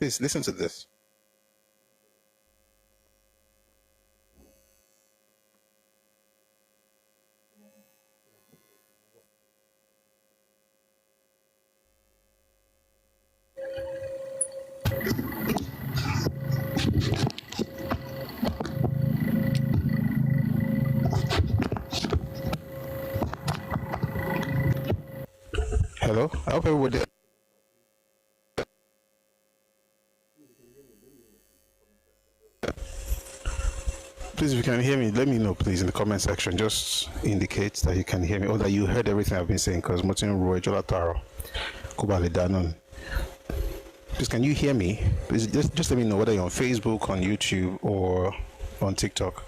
Please listen to this. Hello, I hope everybody. Please, if you can hear me, let me know, please, in the comment section. Just indicate that you can hear me or that you heard everything I've been saying. Because Martin Roy Jolataro, Kubali Danon. Please, can you hear me? Please, just let me know whether you're on Facebook, on YouTube, or on TikTok.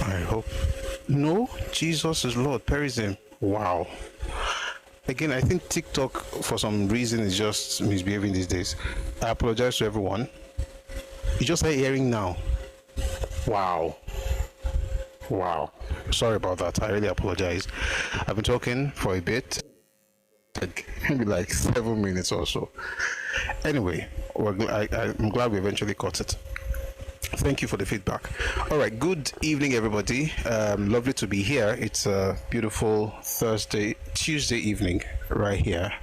I hope. No, Jesus is Lord. Perism. Wow. Again, I think TikTok, for some reason, is just misbehaving these days. I apologize to everyone. You just are hearing now. Wow. Wow. Sorry about that. I really apologize. I've been talking for a bit. Maybe like 7 minutes or so. Anyway, I'm glad we eventually caught it. Thank you for the feedback. All right, good evening, everybody. Lovely to be here. It's a beautiful Tuesday evening right here,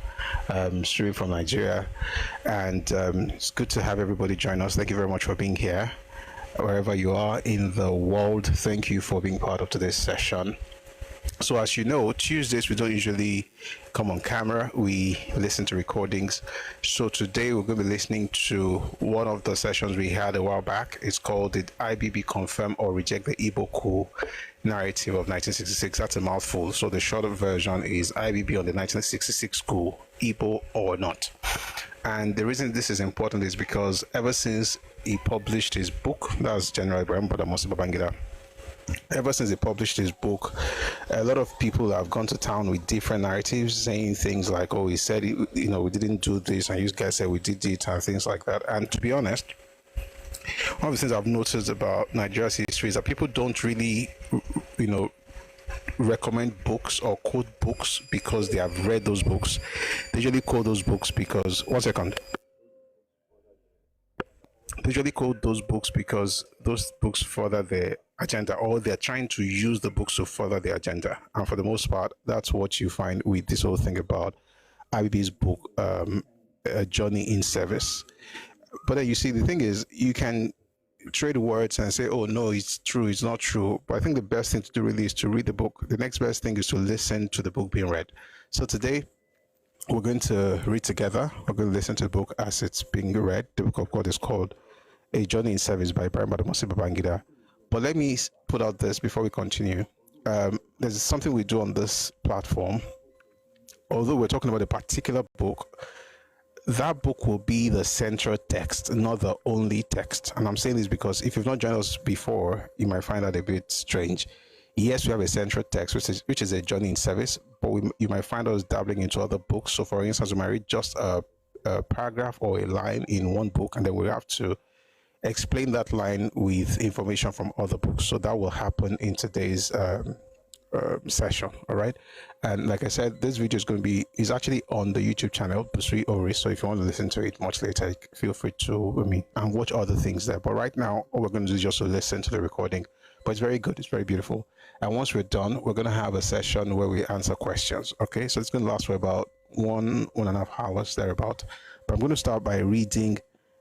straight from Nigeria, and it's good to have everybody join us. Thank you very much for being here. Wherever you are in the world, thank you for being part of today's session. So as you know, Tuesdays we don't usually come on camera, we listen to recordings. So today we're going to be listening to one of the sessions we had a while back. It's called "Did IBB Confirm or Reject the Igbo Coup Narrative of 1966?" That's a mouthful. So the shorter version is IBB on the 1966 coup, Igbo or not. And the reason this is important is because ever since he published his book, that's General Ibrahim Badamasi Babangida, ever since he published his book, a lot of people have gone to town with different narratives, saying things like, oh, he said, we didn't do this, and you guys said we did it, and things like that. And to be honest, one of the things I've noticed about Nigeria's history is that people don't really, recommend books or quote books because they have read those books. They usually quote those books because, one second. They usually quote those books because those books further their agenda, or they're trying to use the books to further their agenda. And for the most part, that's what you find with this whole thing about IBB's book, A Journey in Service. But then you see, the thing is, you can trade words and say, oh, no, it's true, it's not true. But I think the best thing to do really is to read the book. The next best thing is to listen to the book being read. So today, we're going to read together. We're going to listen to the book as it's being read. The book of God is called A Journey in Service by Ibrahim Badamasi Babangida. But let me put out this before we continue. There's something we do on this platform. Although we're talking about a particular book, that book will be the central text, not the only text. And I'm saying this because if you've not joined us before, you might find that a bit strange. Yes, we have a central text, which is A Journey in Service, but you might find us dabbling into other books. So for instance, we might read just a paragraph or a line in one book, and then we have to explain that line with information from other books. So that will happen in today's session. All right. And like I said, this video is actually on the YouTube channel, Busri Ori. So if you want to listen to it much later, feel free to and watch other things there. But right now, all we're going to do is just to listen to the recording. But it's very good. It's very beautiful. And once we're done, we're going to have a session where we answer questions. Okay. So it's going to last for about one and a half hours thereabout. But I'm going to start by reading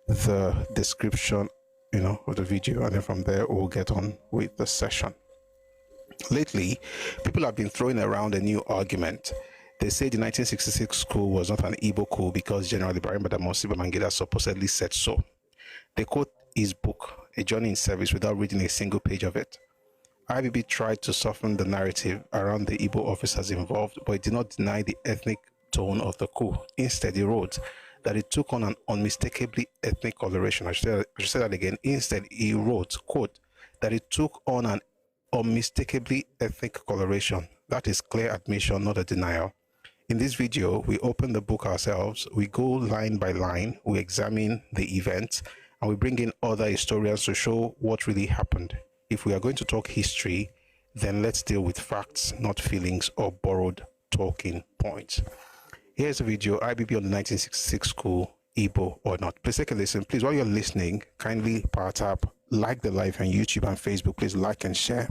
the description, of the video, and then from there we'll get on with the session. Lately, people have been throwing around a new argument. They say the 1966 coup was not an Igbo coup because General Ibrahim Badamasi Babangida supposedly said so. They quote his book, A Journey in Service, without reading a single page of it. IBB tried to soften the narrative around the Igbo officers involved, but it did not deny the ethnic tone of the coup. Instead, he wrote that it took on an unmistakably ethnic coloration. I should say that again. Instead, he wrote, quote, that it took on an unmistakably ethnic coloration. That is clear admission, not a denial. In this video, we open the book ourselves, we go line by line, we examine the events, and we bring in other historians to show what really happened. If we are going to talk history, then let's deal with facts, not feelings or borrowed talking points. Here's a video, IBB on the 1966 Coup, Igbo or not. Please take a listen. Please, while you're listening, kindly power tap, like the live on YouTube and Facebook. Please like and share.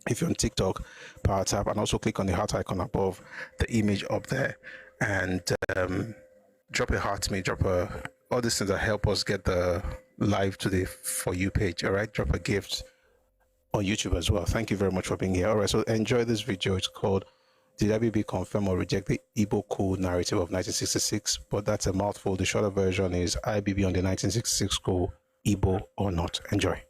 If you're on TikTok, power tap, and also click on the heart icon above the image up there, and drop a heart to me, all these things that help us get the live to the For You page. All right, drop a gift on YouTube as well. Thank you very much for being here. All right, so enjoy this video. It's called "Did IBB confirm or reject the Igbo coup narrative of 1966?" But that's a mouthful. The shorter version is IBB on the 1966 coup, Igbo or not. Enjoy.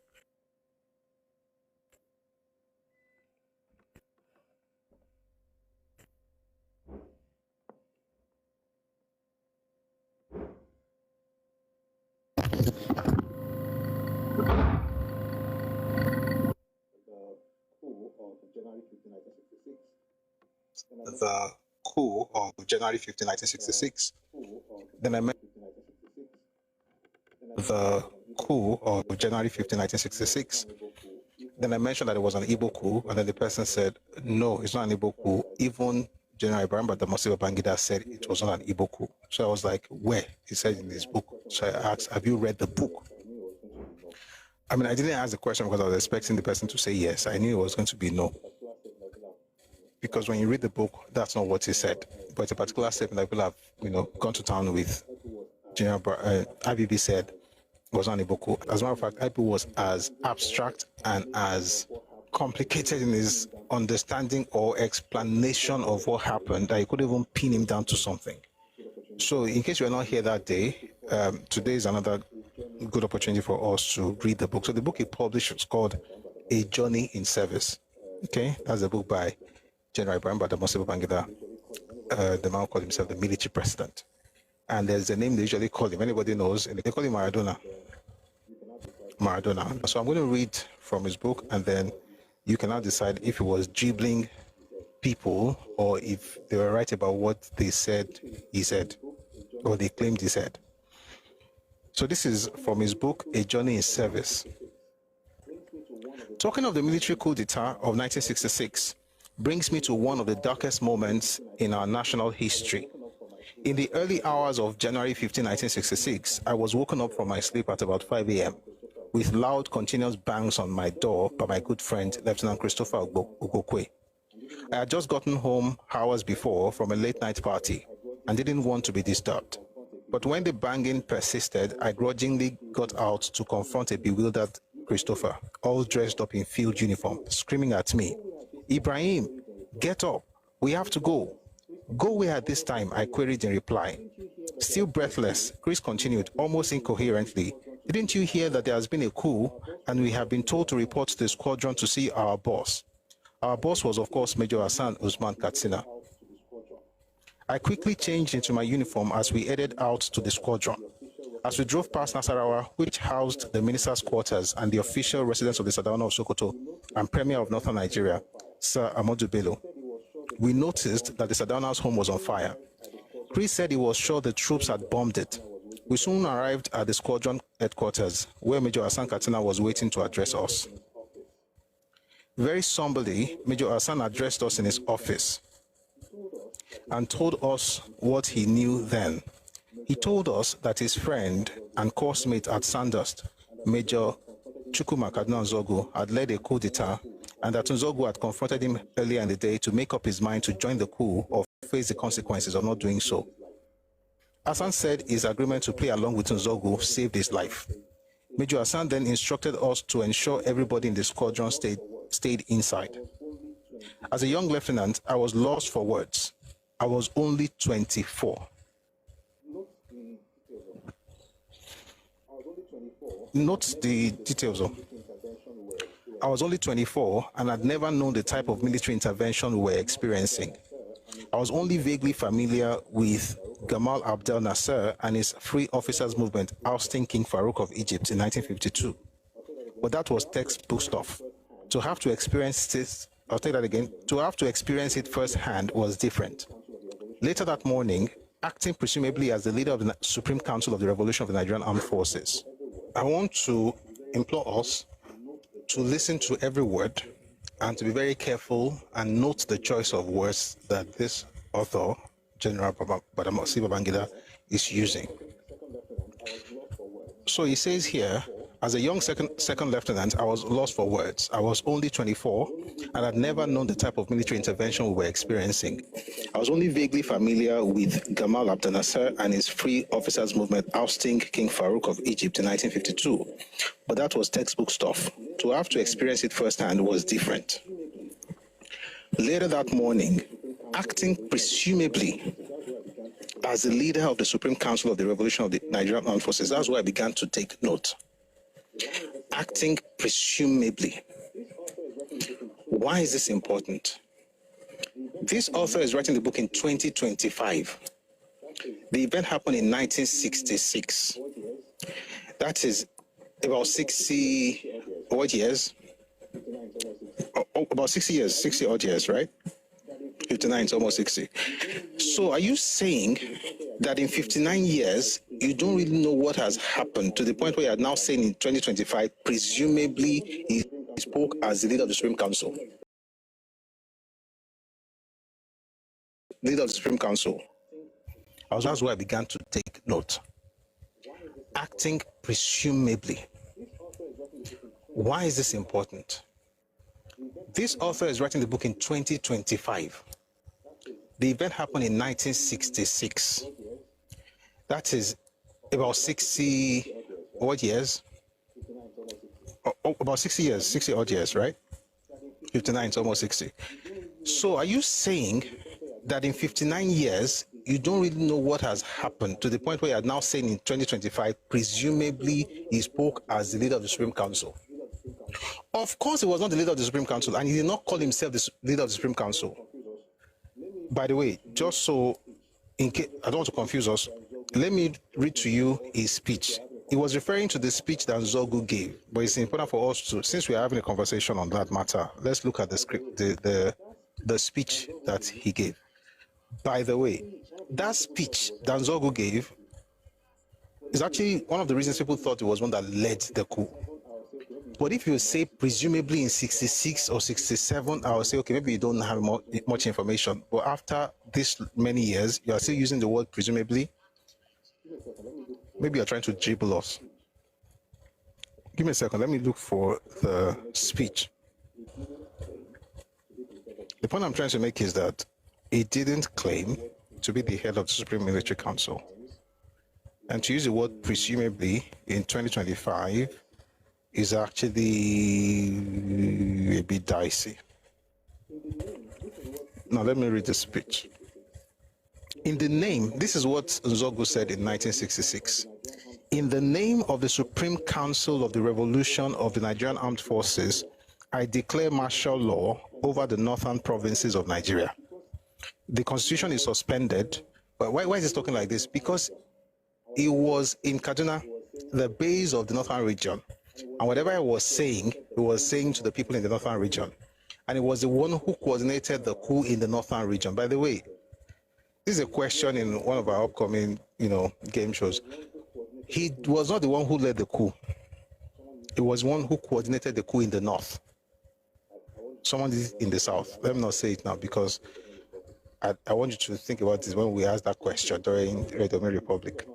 The coup of January 15, 1966. Then I met the coup of January 15, 1966. Then I mentioned that it was an Igbo coup, and then the person said, no, it's not an Igbo coup. Even General Ibrahim Badamasi said it was not an Igbo coup. So I was like, where? He said in his book. So I asked, have you read the book? I mean, I didn't ask the question because I was expecting the person to say yes. I knew it was going to be no. Because when you read the book, that's not what he said. But it's a particular statement that people have, gone to town with. General IBB said it was not an Igbo coup. As a matter of fact, IBB was as abstract and as complicated in his understanding or explanation of what happened that you couldn't even pin him down to something. So in case you were not here that day, today is another good opportunity for us to read the book. So the book he published is called A Journey in Service. Okay, that's a book by General Ibrahim Badamasi Babangida, the man who called himself the military president. And there's a name they usually call him. Anybody knows? They call him Maradona. So I'm going to read from his book, and then you can now decide if he was dribbling people or if they were right about what they said he said, or they claimed he said. So this is from his book, A Journey in Service. Talking of the military coup d'etat of 1966 brings me to one of the darkest moments in our national history. In the early hours of January 15, 1966, I was woken up from my sleep at about 5 a.m. with loud, continuous bangs on my door by my good friend, Lieutenant Christopher Ugokwe. I had just gotten home hours before from a late-night party and didn't want to be disturbed. But when the banging persisted, I grudgingly got out to confront a bewildered Christopher, all dressed up in field uniform, screaming at me, "Ibrahim, get up, we have to go." "Go where at this time?" I queried in reply. Still breathless, Chris continued, almost incoherently, "Didn't you hear that there has been a coup and we have been told to report to the squadron to see our boss?" Our boss was, of course, Major Hassan Usman Katsina. I quickly changed into my uniform as we headed out to the squadron. As we drove past Nasarawa, which housed the minister's quarters and the official residence of the Sadawana of Sokoto and Premier of Northern Nigeria, Sir Amadou Bello, we noticed that the Sadawana's home was on fire. Chris said he was sure the troops had bombed it. We soon arrived at the squadron headquarters, where Major Hassan Katsina was waiting to address us. Very somberly, Major Hassan addressed us in his office and told us what he knew then. He told us that his friend and coursemate at Sandust, Major Chukwuma Kaduna Nzogu, had led a coup d'etat, and that Nzogu had confronted him earlier in the day to make up his mind to join the coup or face the consequences of not doing so. Hassan said his agreement to play along with Nzogu saved his life. Major Hassan then instructed us to ensure everybody in the squadron stayed inside. As a young lieutenant, I was lost for words. I was only 24. Note the details. I was only 24 and had never known the type of military intervention we were experiencing. I was only vaguely familiar with Gamal Abdel Nasser and his Free Officers Movement ousting King Farouk of Egypt in 1952. But that was textbook stuff. To have to experience this, I'll take that again, to have to experience it firsthand was different. Later that morning, acting presumably as the leader of the Supreme Council of the Revolution of the Nigerian Armed Forces, I want to implore us to listen to every word and to be very careful and note the choice of words that this author, General Babangida is using. So he says here, as a young second lieutenant, I was lost for words. I was only 24 and had never known the type of military intervention we were experiencing. I was only vaguely familiar with Gamal Abdel Nasser and his Free Officers Movement ousting King Farouk of Egypt in 1952. But that was textbook stuff. To have to experience it firsthand was different. Later that morning, acting presumably as the leader of the Supreme Council of the Revolution of the Nigerian Armed Forces, that's where I began to take note. Acting presumably. Why is this important? This author is writing the book in 2025. The event happened in 1966. That is about 60 odd years. About 60 odd years, right? 59 is almost 60. So are you saying that in 59 years, you don't really know what has happened to the point where you are now saying in 2025, presumably he spoke as the leader of the Supreme Council? Leader of the Supreme Council. That's where I began to take note. Acting presumably. Why is this important? This author is writing the book in 2025. The event happened in 1966. That is about 60 odd years. About 60 odd years, right? 59 is almost 60. So are you saying that in 59 years, you don't really know what has happened to the point where you are now saying in 2025, presumably he spoke as the leader of the Supreme Council? Of course, he was not the leader of the Supreme Council, and he did not call himself the leader of the Supreme Council. By the way, just so in case I don't want to confuse us, let me read to you his speech. He was referring to the speech that Zogu gave, but it's important for us to, since we are having a conversation on that matter, let's look at the script, the speech that he gave. By the way, that speech that Zogu gave is actually one of the reasons people thought it was one that led the coup. But if you say presumably in 66 or 67, I will say, okay, maybe you don't have much information. But after this many years, you are still using the word presumably. Maybe you're trying to dribble us. Give me a second. Let me look for the speech. The point I'm trying to make is that he didn't claim to be the head of the Supreme Military Council. And to use the word presumably in 2025 is actually a bit dicey. Now, let me read the speech. In the name, this is what Zogu said in 1966. In the name of the Supreme Council of the Revolution of the Nigerian Armed Forces, I declare martial law over the northern provinces of Nigeria. The constitution is suspended. But why is he talking like this? Because he was in Kaduna, the base of the northern region. And whatever he was saying to the people in the northern region. And it was the one who coordinated the coup in the northern region. By the way, this is a question in one of our upcoming, game shows. He was not the one who led the coup. It was one who coordinated the coup in the north. Someone is in the south. Let me not say it now because I want you to think about this when we ask that question during the Domin Republic.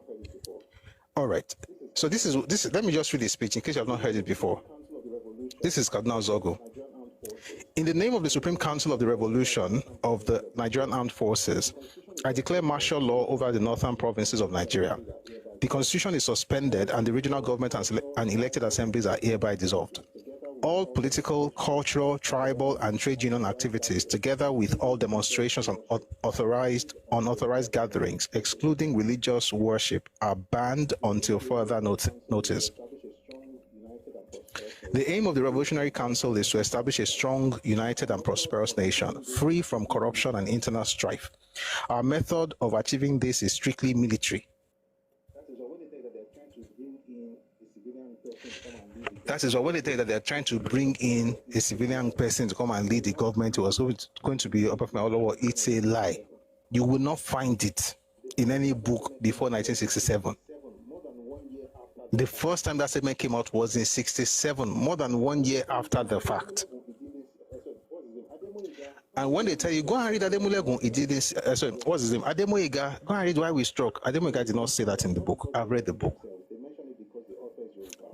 All right. So this is. Let me just read the speech in case you have not heard it before. This is Cardinal Zogo. In the name of the Supreme Council of the Revolution of the Nigerian Armed Forces, I declare martial law over the northern provinces of Nigeria. The constitution is suspended and the regional government and elected assemblies are hereby dissolved. All political, cultural, tribal, and trade union activities, together with all demonstrations and unauthorized gatherings, excluding religious worship, are banned until further notice. The aim of the Revolutionary Council is to establish a strong, united, and prosperous nation, free from corruption and internal strife. Our method of achieving this is strictly military. That is when they tell you that they're trying to bring in a civilian person to come and lead the government. It was going to be it's a lie. You will not find it in any book before 1967. The first time that statement came out was in 67, more than 1 year after the fact. And when they tell you, go and read Ademulegun, he did this, sorry, what's his name? Ademoyega, go and read Why We Struck. Ademoyega did not say that in the book. I've read the book.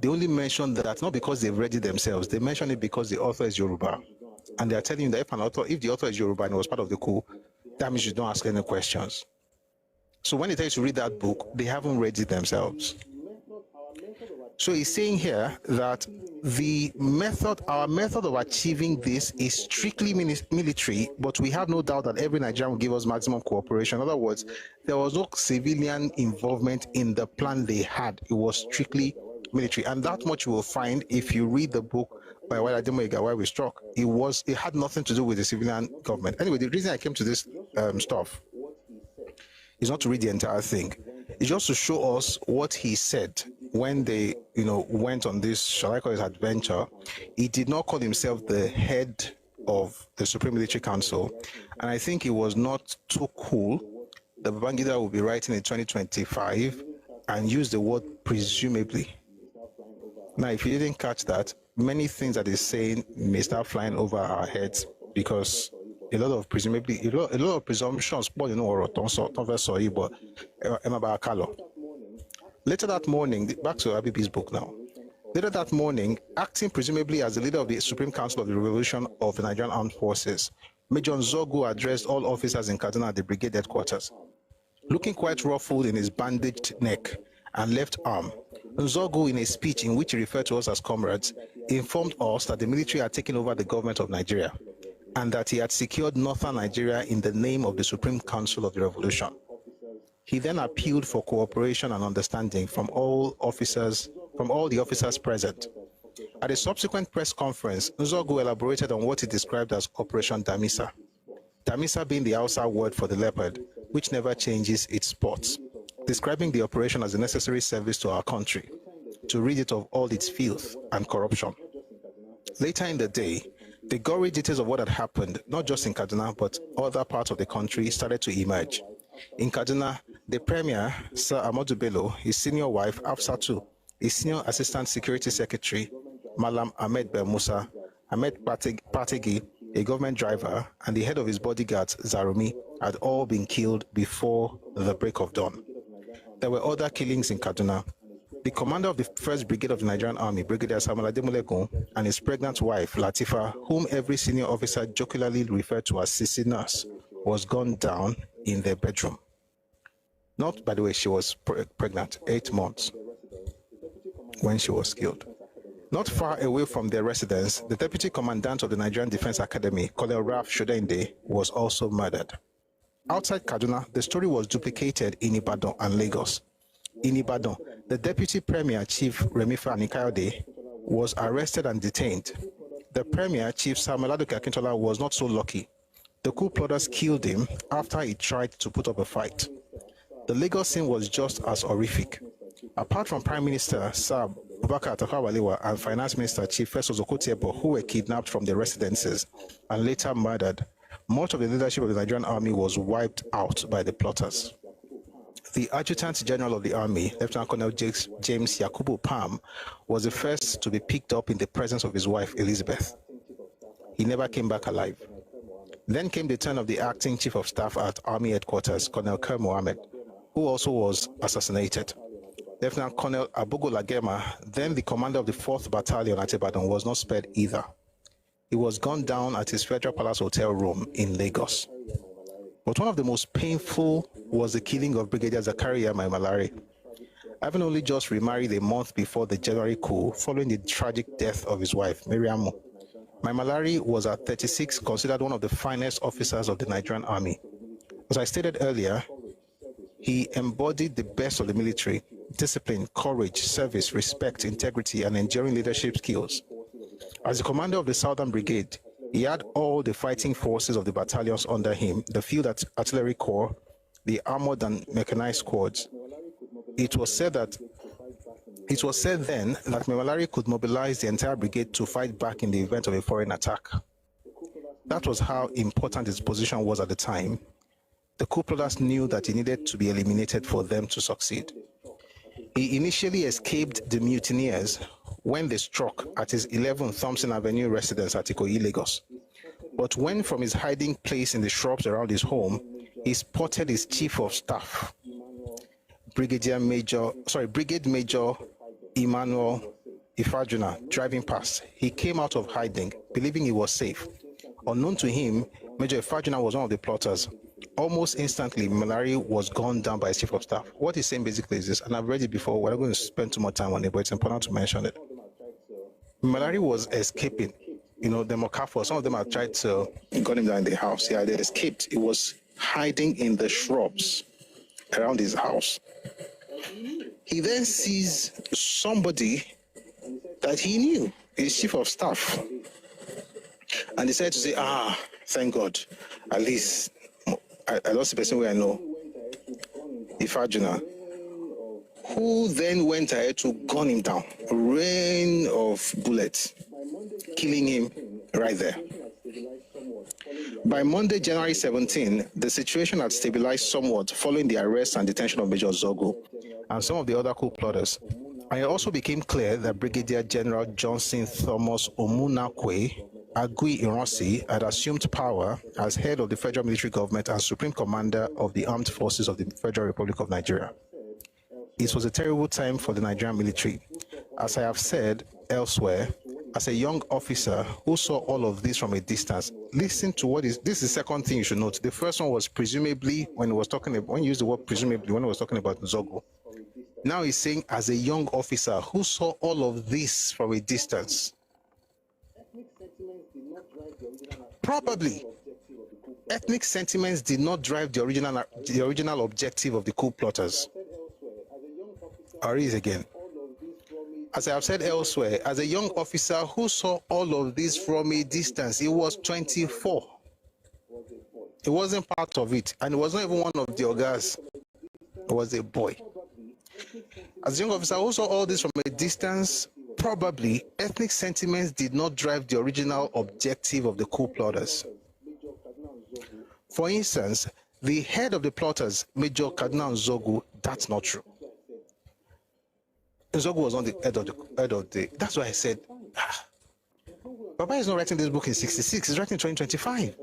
They only mention that not because they've read it themselves. They mention it because the author is Yoruba. And they are telling you that if the author is Yoruba and it was part of the coup, that means you don't ask any questions. So when they tell you to read that book, they haven't read it themselves. So he's saying here that our method of achieving this is strictly military, but we have no doubt that every Nigerian will give us maximum cooperation. In other words, there was no civilian involvement in the plan they had. It was strictly military. And that much you will find if you read the book by Wale Ademoyega, Why We Struck. It had nothing to do with the civilian government. Anyway, the reason I came to this stuff is not to read the entire thing. It's just to show us what he said when they, went on this, shall I call it, adventure. He did not call himself the head of the Supreme Military Council. And I think it was not too cool that Babangida will be writing in 2025 and use the word presumably. Now, if you didn't catch that, many things that he's saying may start flying over our heads because a lot of presumptions, but later that morning, back to IBB's book now. Later that morning, acting presumably as the leader of the Supreme Council of the Revolution of the Nigerian Armed Forces, Major Nzogu addressed all officers in Kaduna at the brigade headquarters. Looking quite ruffled in his bandaged neck and left arm, Nzogu, in a speech in which he referred to us as comrades, informed us that the military had taken over the government of Nigeria and that he had secured northern Nigeria in the name of the Supreme Council of the Revolution. He then appealed for cooperation and understanding from all the officers present. At a subsequent press conference, Nzogu elaborated on what he described as Operation Damisa. Damisa being the Hausa word for the leopard, which never changes its spots, describing the operation as a necessary service to our country, to rid it of all its filth and corruption. Later in the day, the gory details of what had happened, not just in Kaduna, but other parts of the country, started to emerge. In Kaduna, the Premier, Sir Ahmadu Bello, his senior wife, Afsatu, his senior assistant security secretary, Malam Ahmed Musa, Ahmed Pategi, a government driver, and the head of his bodyguards, Zarumi, had all been killed before the break of dawn. There were other killings in Kaduna. The commander of the 1st Brigade of the Nigerian Army, Brigadier Samuel Ademulegun, and his pregnant wife, Latifa, whom every senior officer jocularly referred to as Sisi Nurse, was gunned down in their bedroom. Not, by the way, she was pregnant, 8 months, when she was killed. Not far away from their residence, the deputy commandant of the Nigerian Defense Academy, Colonel Ralph Shodende, was also murdered. Outside Kaduna, the story was duplicated in Ibadan and Lagos. In Ibadan, the deputy premier, Chief Remifa Anikayode, was arrested and detained. The premier, Chief Samuel Aduke Akintola, was not so lucky. The coup plotters killed him after he tried to put up a fight. The Lagos scene was just as horrific. Apart from Prime Minister Sir Abubakar Tafawa and Finance Minister Chief Festus Okotiebo, who were kidnapped from their residences and later murdered, much of the leadership of the Nigerian army was wiped out by the plotters. The Adjutant General of the Army, Lieutenant Colonel James Yakubu Pam, was the first to be picked up in the presence of his wife, Elizabeth. He never came back alive. Then came the turn of the acting Chief of Staff at Army Headquarters, Colonel Kerr Mohammed, who also was assassinated. Lieutenant Colonel Abugo Lagema, then the commander of the 4th Battalion at Ibadan, was not spared either. He was gunned down at his Federal Palace Hotel room in Lagos. But one of the most painful was the killing of Brigadier Zakaria Maimalari. Having only just remarried a month before the January coup, following the tragic death of his wife, Miriam, Maimalari was at 36 considered one of the finest officers of the Nigerian army. As I stated earlier, he embodied the best of the military: discipline, courage, service, respect, integrity, and enduring leadership skills. As the commander of the Southern Brigade, he had all the fighting forces of the battalions under him, the Field Artillery Corps, the armored and mechanized squads. It was said then that Maimalari could mobilize the entire brigade to fight back in the event of a foreign attack. That was how important his position was at the time. The coup plotters knew that he needed to be eliminated for them to succeed. He initially escaped the mutineers when they struck at his 11 Thompson Avenue residence at Ikoyi, Lagos. But when from his hiding place in the shrubs around his home, he spotted his chief of staff, Brigade Major Emmanuel Ifajuna, driving past. He came out of hiding, believing he was safe. Unknown to him, Major Ifajuna was one of the plotters. Almost instantly, Malari was gunned down by his chief of staff. What he's saying basically is this, and I've read it before, we're not going to spend too much time on it, but it's important to mention it. Malari was escaping. You know, the Mokafo, some of them have tried to gun him down in the house. Yeah, they escaped. He was hiding in the shrubs around his house. He then sees somebody that he knew, his chief of staff. And he said to say, thank God, at least I lost the person where I know, Ifajuna, who then went ahead to gun him down. A rain of bullets, killing him right there. By Monday, January 17, the situation had stabilized somewhat following the arrest and detention of Major Zogo and some of the other coup plotters. And it also became clear that Brigadier General Johnson Thomas Omunakwe Agui Ironsi had assumed power as head of the federal military government and supreme commander of the armed forces of the Federal Republic of Nigeria. It was a terrible time for the Nigerian military. As I have said elsewhere, as a young officer who saw all of this from a distance, listen to what is this is the second thing you should note. The first one was presumably when he used the word presumably when he was talking about Zogo. Now he's saying as a young officer who saw all of this from a distance. Probably ethnic sentiments did not drive the original objective of the coup plotters. I'll read it again. As I have said elsewhere, as a young officer who saw all of this from a distance, he was 24. He wasn't part of it, and he was not even one of the ogas. He was a boy. As a young officer who saw all this from a distance, probably ethnic sentiments did not drive the original objective of the coup plotters. For instance, the head of the plotters, Major Cardinal Zogu, that's not true. Zogu was on the head of the. That's why I said, Baba is not writing this book in 66. He's writing 2025.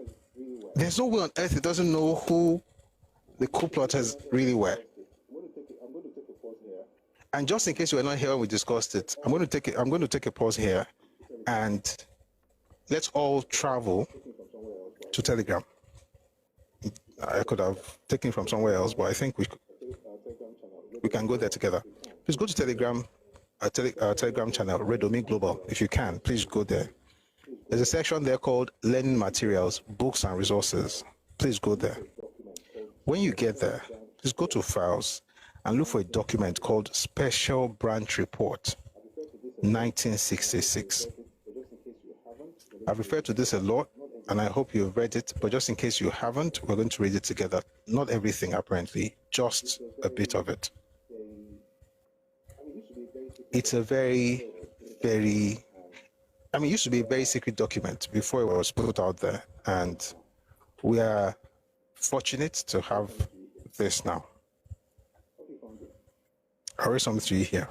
There's no way on earth he doesn't know who the coup plotters really were. And just in case you were not here when we discussed it, I'm going to take a pause here, and let's all travel to Telegram. I could have taken from somewhere else, but I think we can go there together. Please go to Telegram, Telegram channel, Redomi Global. If you can, please go there. There's a section there called Learning Materials, Books and Resources. Please go there. When you get there, please go to Files and look for a document called Special Branch Report, 1966. I've referred to this a lot, and I hope you've read it, but just in case you haven't, we're going to read it together. Not everything, apparently, just a bit of it. It's a very, very, it used to be a very secret document before it was put out there, and we are fortunate to have this now. I'll read something to you here.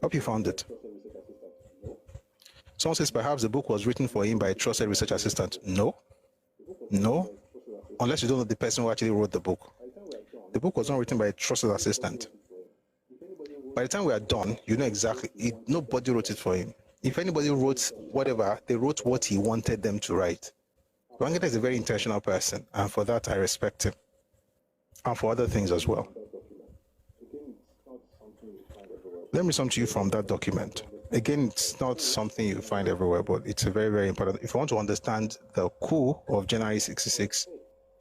Hope you found it. Someone says perhaps the book was written for him by a trusted research assistant. No, unless you don't know the person who actually wrote the book. The book was not written by a trusted assistant. By the time we are done, you know exactly, nobody wrote it for him. If anybody wrote whatever, they wrote what he wanted them to write. Wangeta is a very intentional person, and for that I respect him. And for other things as well. Let me sum to you from that document. Again, it's not something you find everywhere, but it's a very, very important. If you want to understand the coup of January 66,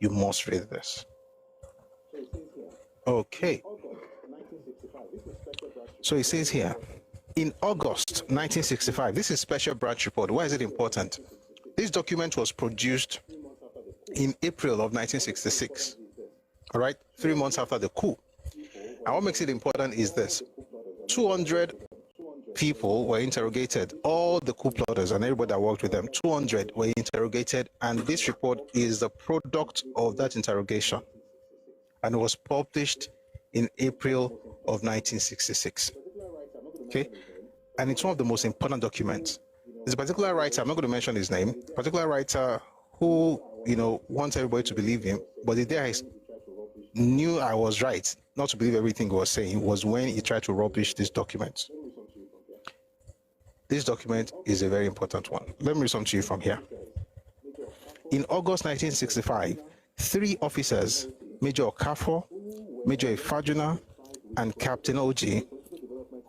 you must read this. Okay. So it says here, in August 1965, this is Special Branch Report. Why is it important? This document was produced in April of 1966, all right, 3 months after the coup. And what makes it important is this. 200 people were interrogated, all the coup plotters and everybody that worked with them, 200 were interrogated, and this report is the product of that interrogation. And it was published in April of 1966. Okay? And it's one of the most important documents. There's a particular writer, I'm not going to mention his name, particular writer who, wants everybody to believe him, but the day I knew I was right, not to believe everything he was saying, was when he tried to rubbish this document. This document is a very important one. Let me read something to you from here. In August 1965, 3 officers, Major Okafor, Major Ifajuna, and Captain Oji,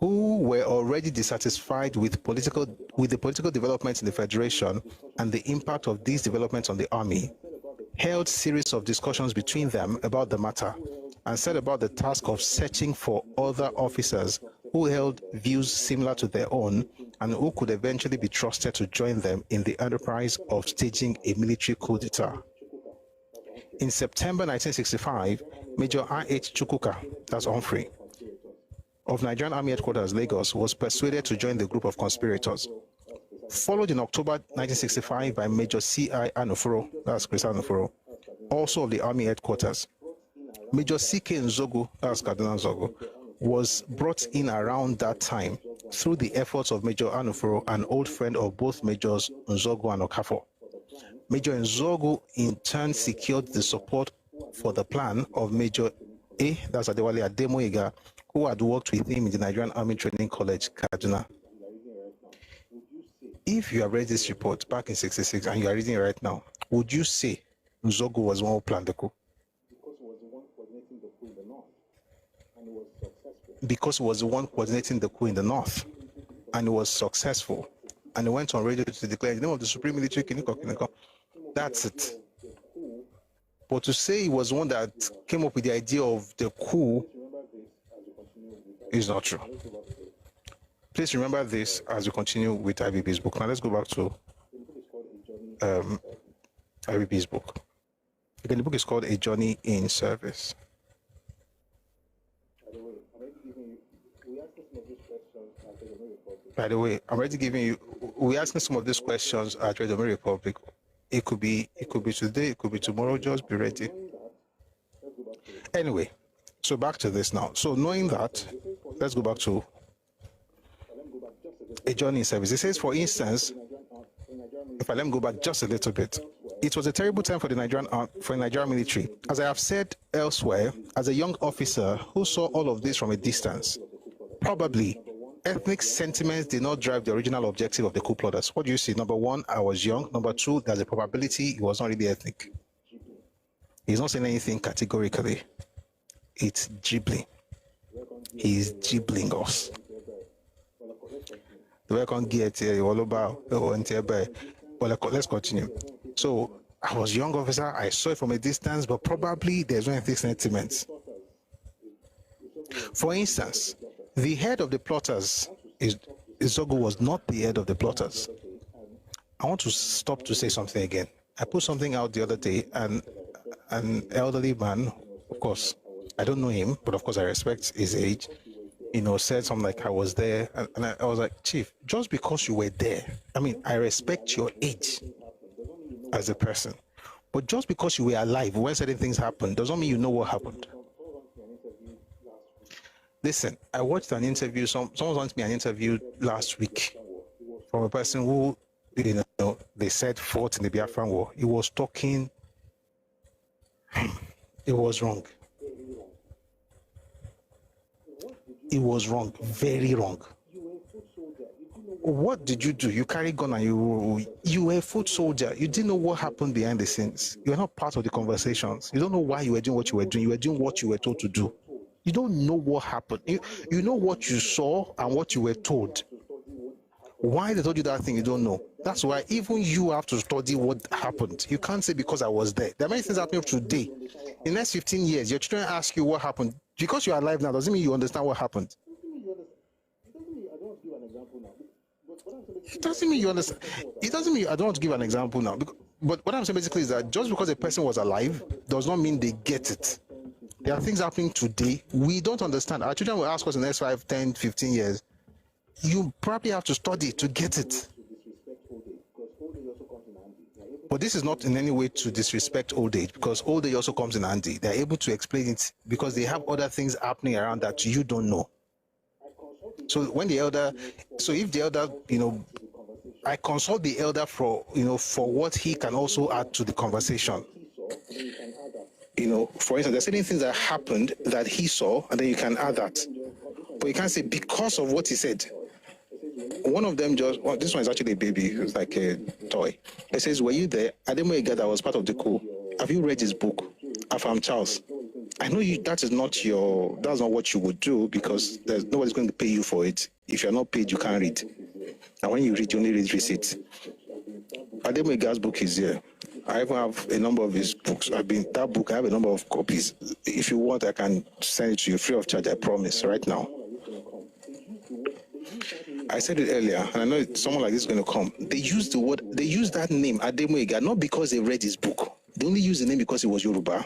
who were already dissatisfied with the political developments in the Federation and the impact of these developments on the army, held series of discussions between them about the matter and set about the task of searching for other officers who held views similar to their own and who could eventually be trusted to join them in the enterprise of staging a military coup d'etat. In September 1965, Major R.H. Chukwuka, that's Humphrey, of Nigerian Army Headquarters, Lagos, was persuaded to join the group of conspirators. Followed in October 1965 by Major C.I. Anufuro, that's Chris Anufuro, also of the Army Headquarters. Major C.K. Nzogu, that's Cardinal Nzogu, was brought in around that time through the efforts of Major Anufuro, an old friend of both Majors Nzogu and Okafor. Major Nzogu in turn secured the support for the plan of Major A, that's Adewale Ademoyiga, who had worked with him in the Nigerian Army Training College, Kaduna. If you have read this report back in 66 and you are reading it right now, would you say Nzogu was the one who planned the coup? Because he was the one coordinating the coup in the north, and it was successful. And he went on radio to declare the name of the Supreme Military Kiniko. That's it. But to say he was the one that came up with the idea of the coup is not true. Please remember this as we continue with IBB's book. Now let's go back to IBB's book. Again, the book is called A Journey in Service. By the way, I'm already giving you, we're asking some of these questions at Redomi Republic. It could be today, it could be tomorrow, just be ready. Anyway, so back to this now. So knowing that, let's go back to A Journey in Service. It says, for instance, if I let me go back just a little bit, it was a terrible time for the Nigerian military. As I have said elsewhere, as a young officer who saw all of this from a distance, probably ethnic sentiments did not drive the original objective of the coup plotters. What do you see? Number one, I was young. Number two, there's a probability it was not really ethnic. He's not saying anything categorically. It's gibbling. He's gibbling us. Let's continue. So I was a young officer. I saw it from a distance, but probably there's no ethnic sentiments. For instance, the head of the plotters, Nzogu, was not the head of the plotters. I want to stop to say something again. I put something out the other day, and an elderly man, of course, I don't know him, but of course I respect his age, said something like, I was there, and I was like, Chief, just because you were there, I respect your age as a person, but just because you were alive when certain things happened doesn't mean you know what happened. Listen, I watched an interview, someone sent me an interview last week from a person who, they said fought in the Biafran War. He was talking, it was wrong. It was wrong, very wrong. What did you do? You carry gun and you were a foot soldier. You didn't know what happened behind the scenes. You were not part of the conversations. You don't know why you were doing what you were doing. You were doing what you were told to do. You don't know what happened. You know what you saw and what you were told. Why they told you that thing, you don't know. That's why even you have to study what happened. You can't say because I was there. There are many things happening today. In the next 15 years, your children ask you what happened. Because you're alive now doesn't mean you understand what happened. It doesn't mean you understand. It doesn't mean I don't want to give an example now. But what I'm saying basically is that just because a person was alive does not mean they get it. There are things happening today we don't understand. Our children will ask us in the next 5, 10, 15 years. You probably have to study to get it. But this is not in any way to disrespect old age, because old age also comes in handy. They're able to explain it because they have other things happening around that you don't know. So when the elder, if the elder, I consult the elder for for what he can also add to the conversation. For instance, there's certain things that happened that he saw, and then you can add that. But you can't say because of what he said. One of them this one is actually a baby. It's like a toy. It says, were you there? Ademo that was part of the coup. Have you read his book, Afam Charles? I know that's not what you would do, because nobody's going to pay you for it. If you're not paid, you can't read. And when you read, you only read receipts. Ademo book is here. I even have a number of his books. I have a number of copies. If you want, I can send it to you free of charge, I promise, right now. I said it earlier, and I know someone like this is going to come. They use that name, Ademo, not because they read his book. They only use the name because it was Yoruba.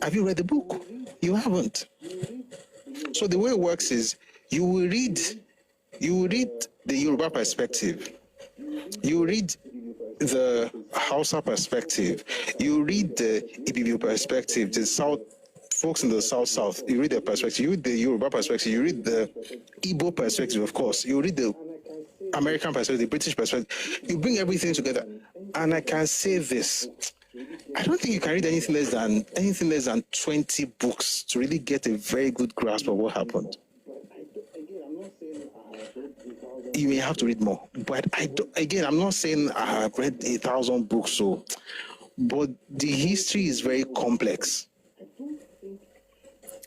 Have you read the book? You haven't. So the way it works is you will read the Yoruba perspective. You read the Hausa perspective. You read the IBB perspective, the South folks in the South. You read their perspective. You read the Yoruba perspective. You read the Igbo perspective, of course. You read the American perspective, the British perspective. You bring everything together. And I can say this. I don't think you can read anything less than 20 books to really get a very good grasp of what happened. You may have to read more, but I'm not saying I have read 1,000 books, but the history is very complex,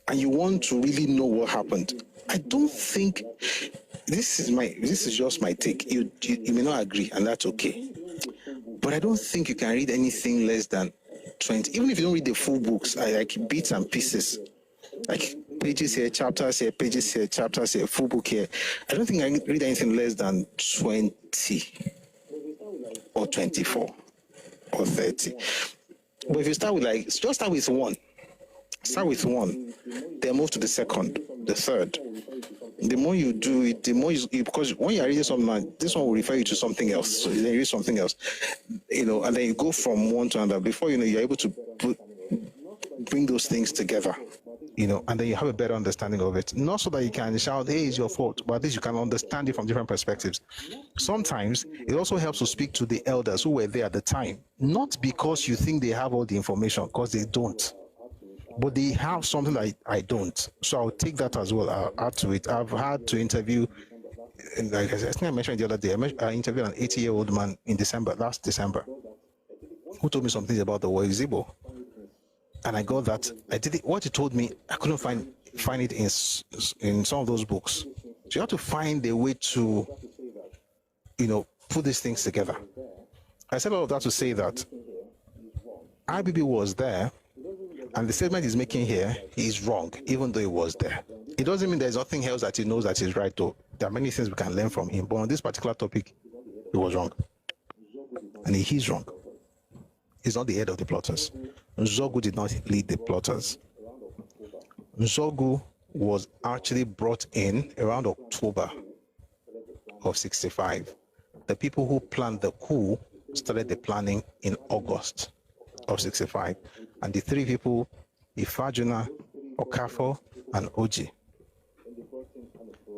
and you want to really know what happened. I don't think this is just my take. You may not agree, and that's okay. But I don't think you can read anything less than 20. Even if you don't read the full books, I like bits and pieces, like pages here, chapters here, pages here, chapters here, full book here. I don't think I can read anything less than 20 or 24 or 30. But if you start with just start with one. Start with one, then move to the second, the third. The more you do it, the more because when you're reading something, this one will refer you to something else. So then you read something else, and then you go from one to another. Before you know, you're able to bring those things together, and then you have a better understanding of it. Not so that you can shout, hey, it's your fault, but at least you can understand it from different perspectives. Sometimes it also helps to speak to the elders who were there at the time, not because you think they have all the information, because they don't. But they have something that I don't. So I'll take that as well. I'll add to it. I've had to interview, like I think I mentioned the other day, I interviewed an 80-year-old man in last December, who told me some things about the war Igbo. And I got that. I did it. What he told me, I couldn't find it in some of those books. So you have to find a way to, put these things together. I said all of that to say that IBB was there, and the statement he's making here is wrong, even though he was there. It doesn't mean there's nothing else that he knows that is right, though. There are many things we can learn from him, but on this particular topic, he was wrong. And he's wrong. He's not the head of the plotters. Nzogu did not lead the plotters. Nzogu was actually brought in around October of 65. The people who planned the coup started the planning in August of 65. And the three people, Ifajuna, Okafo, and Oji,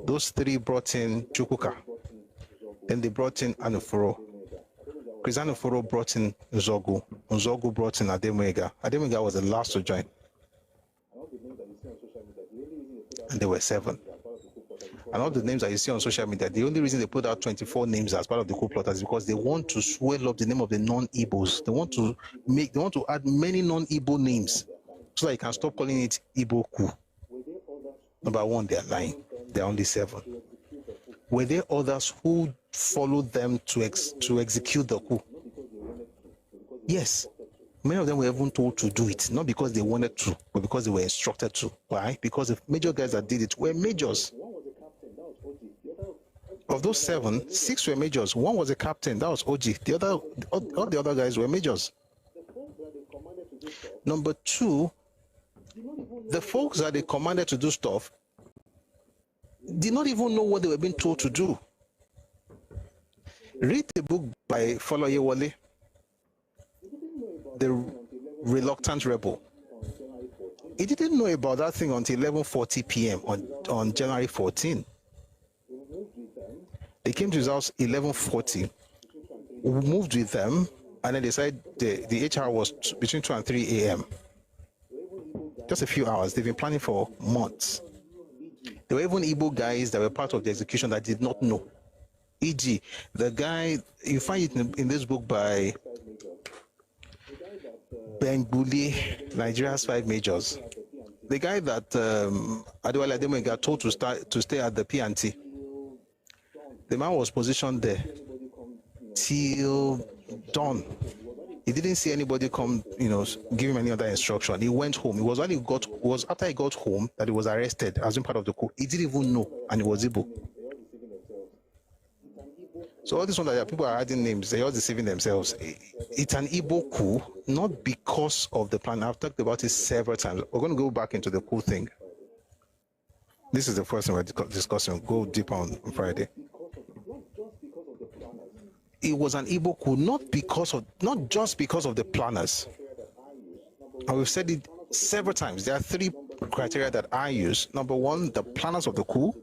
those three brought in Chukwuka. Then they brought in Anufuro. Chris Anufuro brought in Nzogu. Nzogu brought in Ademwega. Ademwega was the last to join. And there were 7. And all the names that you see on social media, the only reason they put out 24 names as part of the coup plotters is because they want to swell up the name of the non-Igbos. They want to add many non-Igbo names so that you can stop calling it Igbo coup. Number one, they are lying. There are only 7. Were there others who followed them to execute the coup? Yes. Many of them were even told to do it, not because they wanted to, but because they were instructed to. Why? Because the major guys that did it were majors. Of those 7, 6 were majors. 1 was a captain, that was OG. All the other guys were majors. Number 2, the folks that they commanded to do stuff did not even know what they were being told to do. Read the book by Foloyewole, The Reluctant Rebel. He didn't know about that thing until 11:40 p.m. on January 14. They came to his house 11:40. We moved with them, and then they said the HR was between 2 and 3 a.m. Just a few hours. They've been planning for months. There were even Igbo guys that were part of the execution that did not know. E.g., the guy, you find it in this book by Benguli, Nigeria's 5 majors. The guy that Adewale Ademo got told to stay at the P&T. The man was positioned there till dawn. He didn't see anybody come, give him any other instruction. He went home. It was after he got home that he was arrested as being part of the coup. He didn't even know, and he was Igbo. So all this one that people are adding names, they're all deceiving themselves. It's an Igbo coup, not because of the plan. I've talked about it several times. We're going to go back into the coup thing. This is the first thing we're discussing. Go deep on Friday. It was an Igbo coup, not just because of the planners. And we've said it several times. There are 3 criteria that I use. Number 1, the planners of the coup.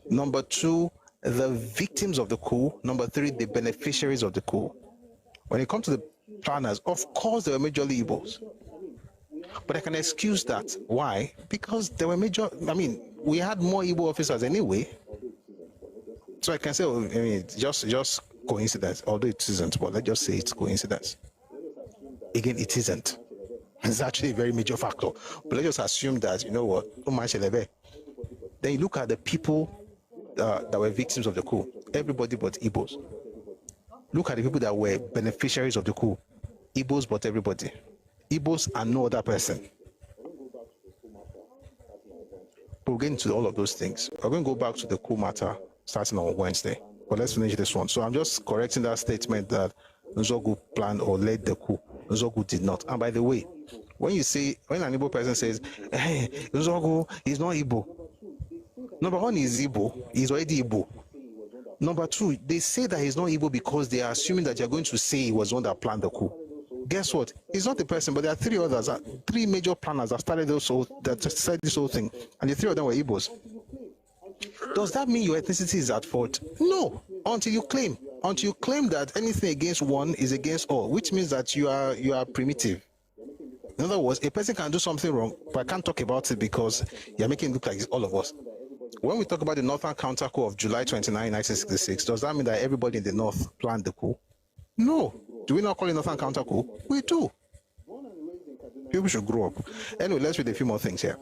Number 2, the victims of the coup. Number 3, the beneficiaries of the coup. When it comes to the planners, of course there were majorly Igbos. But I can excuse that. Why? Because there were we had more Igbo officers anyway. So I can say, just coincidence, although it isn't, but let's just say it's coincidence. Again, it isn't. It's actually a very major factor. But let's just assume that, then you look at the people that were victims of the coup, everybody but Igbos. Look at the people that were beneficiaries of the coup, Igbos but everybody. Igbos and no other person. We'll get into all of those things. We're going to go back to the coup matter starting on Wednesday. But let's finish this one. So I'm just correcting that statement that Nzogu planned or led the coup. Nzogu did not. And by the way, when an Igbo person says, hey, Nzogu is not Igbo. Number 1 is Igbo. He's already Igbo. Number 2, they say that he's not Igbo because they are assuming that you're going to say he was the one that planned the coup. Guess what? He's not the person, but there are 3 others, 3 major planners that started this whole thing. And the 3 of them were Igbos. Does that mean your ethnicity is at fault? No, until you claim that anything against one is against all, which means that you are primitive. In other words, a person can do something wrong, but I can't talk about it because you're making it look like it's all of us. When we talk about the Northern Counter Coup of July 29, 1966, does that mean that everybody in the North planned the coup? No. Do we not call it Northern Counter Coup? We do. People should grow up. Anyway, let's read a few more things here.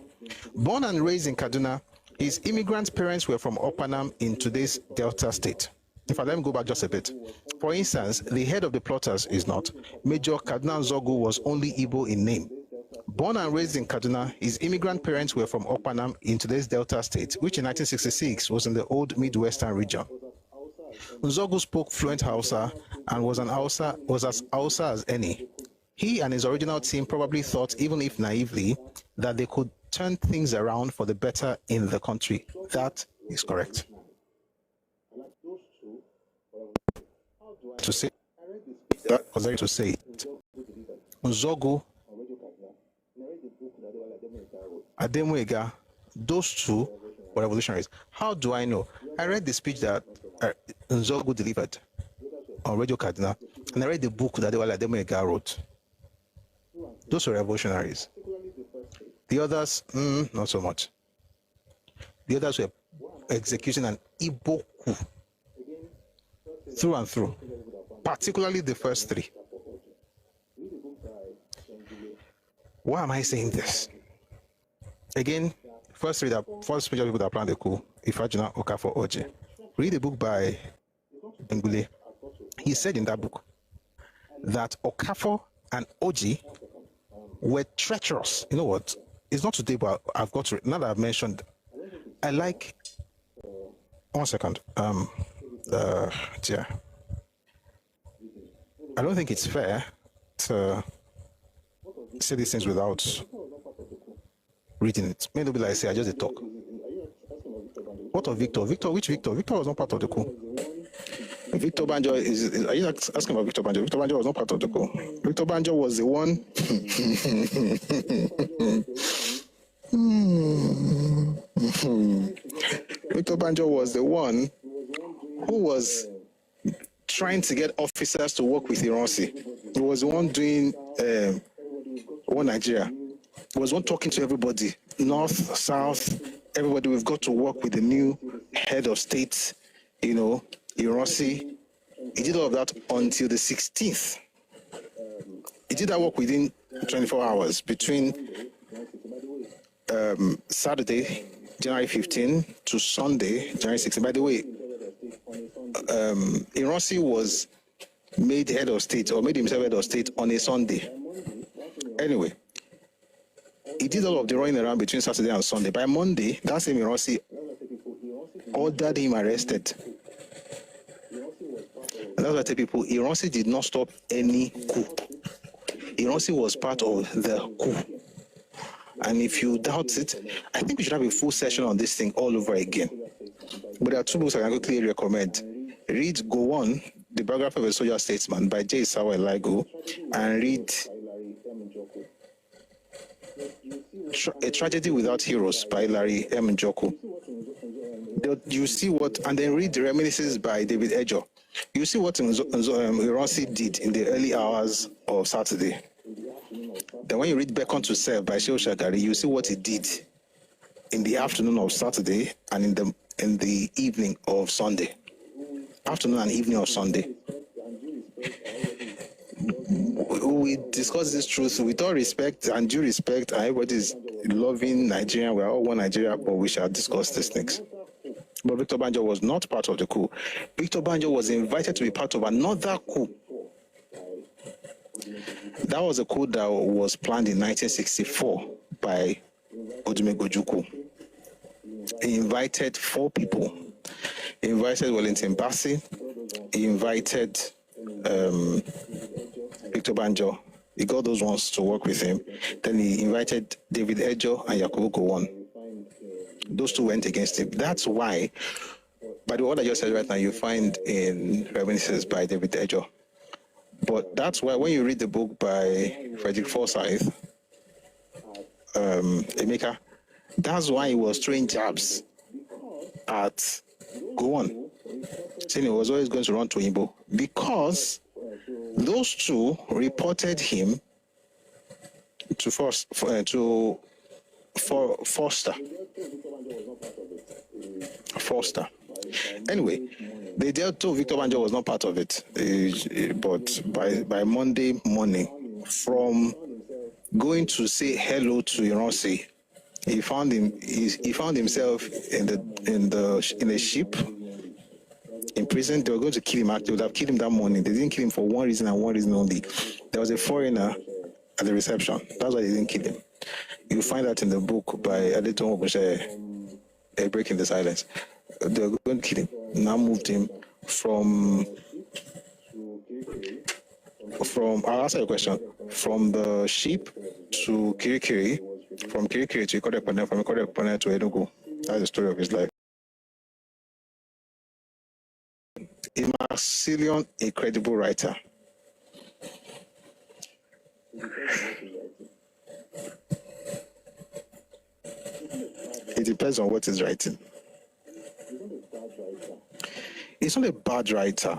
Born and raised in Kaduna, his immigrant parents were from Opanam in today's Delta State. In fact, let me go back just a bit. For instance, the head of the plotters is not. Major Kaduna Nzogu was only Igbo in name. Born and raised in Kaduna, his immigrant parents were from Opanam in today's Delta State, which in 1966 was in the old Midwestern region. Nzogu spoke fluent Hausa and was as Hausa as any. He and his original team probably thought, even if naively, that they could turn things around for the better in the country. That is correct. To say that was very to say it. Nzogu, Ademuega, those 2 were revolutionaries. How do I know? I read the speech that Nzogu delivered on Radio Kaduna, and I read the book that Ademuega wrote. Those were revolutionaries. The others, not so much. The others were executing an Igbo coup through and through, particularly the first 3. Why am I saying this? Again, first major people that planned the coup, Ifajuna Okafor Oji. Read a book by Bengule. He said in that book that Okafor and Oji were treacherous. You know what? It's not today, but I've got to, now that I've mentioned, I like, 1 second, yeah. I don't think it's fair to say these things without reading it. Maybe like I say, I just talk. What of Victor? Which Victor? Victor was not part of the coup. Victor Banjo are you asking about Victor Banjo? Victor Banjo was not part of the coup. Victor Banjo was the one. Victor Banjo was the one who was trying to get officers to work with Iransi. He was the one doing One Nigeria. He was one talking to everybody, north, south, everybody. We've got to work with the new head of state, Iransi. He did all of that until the 16th. He did that work within 24 hours between Saturday, January 15 to Sunday, January 16. By the way, Iransi was made head of state or made himself head of state on a Sunday. Anyway, he did all of the running around between Saturday and Sunday. By Monday, that same Iransi ordered him arrested. And that's why I tell people, Iransi did not stop any coup. Iransi was part of the coup. And if you doubt it, I think we should have a full session on this thing all over again. But there are two books I can quickly recommend. Read Go On, The Biography of a Soldier Statesman by J. Sawa Eligo, and read A Tragedy Without Heroes by Larry M. Njoku. You see what, and then read The Reminiscences by David Ejo. You see what Iransi did in the early hours of Saturday. Then when you read Beckon to Serve by Shehu Shagari, you see what he did in the afternoon of Saturday and in the evening of Sunday. Afternoon and evening of Sunday. We discuss this truth with all respect and due respect, and everybody's loving Nigeria. We are all one Nigeria, but we shall discuss these things. But Victor Banjo was not part of the coup. Victor Banjo was invited to be part of another coup. That was a coup that was planned in 1964 by Odumegwu Ojukwu. He invited 4 people. He invited Wellington Bassey. He invited Victor Banjo. He got those ones to work with him. Then he invited David Ejo and Yakubu Gowon. Those 2 went against him. That's why, by the way, what I just said right now, you find in Reminiscences by David Ejo. But that's why when you read the book by Frederick Forsyth, Emeka, that's why he was throwing jabs at Gowon, saying he was always going to run to Igbo, because those 2 reported him to Foster. Anyway, they told Victor Banjo was not part of it, but by Monday morning, from going to say hello to Iransi, he found himself in a ship in prison. They were going to kill him. They would have killed him that morning. They didn't kill him for one reason and one reason only. There was a foreigner at the reception. That's why they didn't kill him. You find that in the book by Adeton Obushe, Breaking the Silence. They were going to kill him. Now moved him from I'll answer your question, from the ship to Kirikiri, from Kirikiri to Ikorekpone, from Ikorekpone to Enugu. That's the story of his life. Is Maxillion a credible writer? It depends on what he's writing. He's not a bad writer.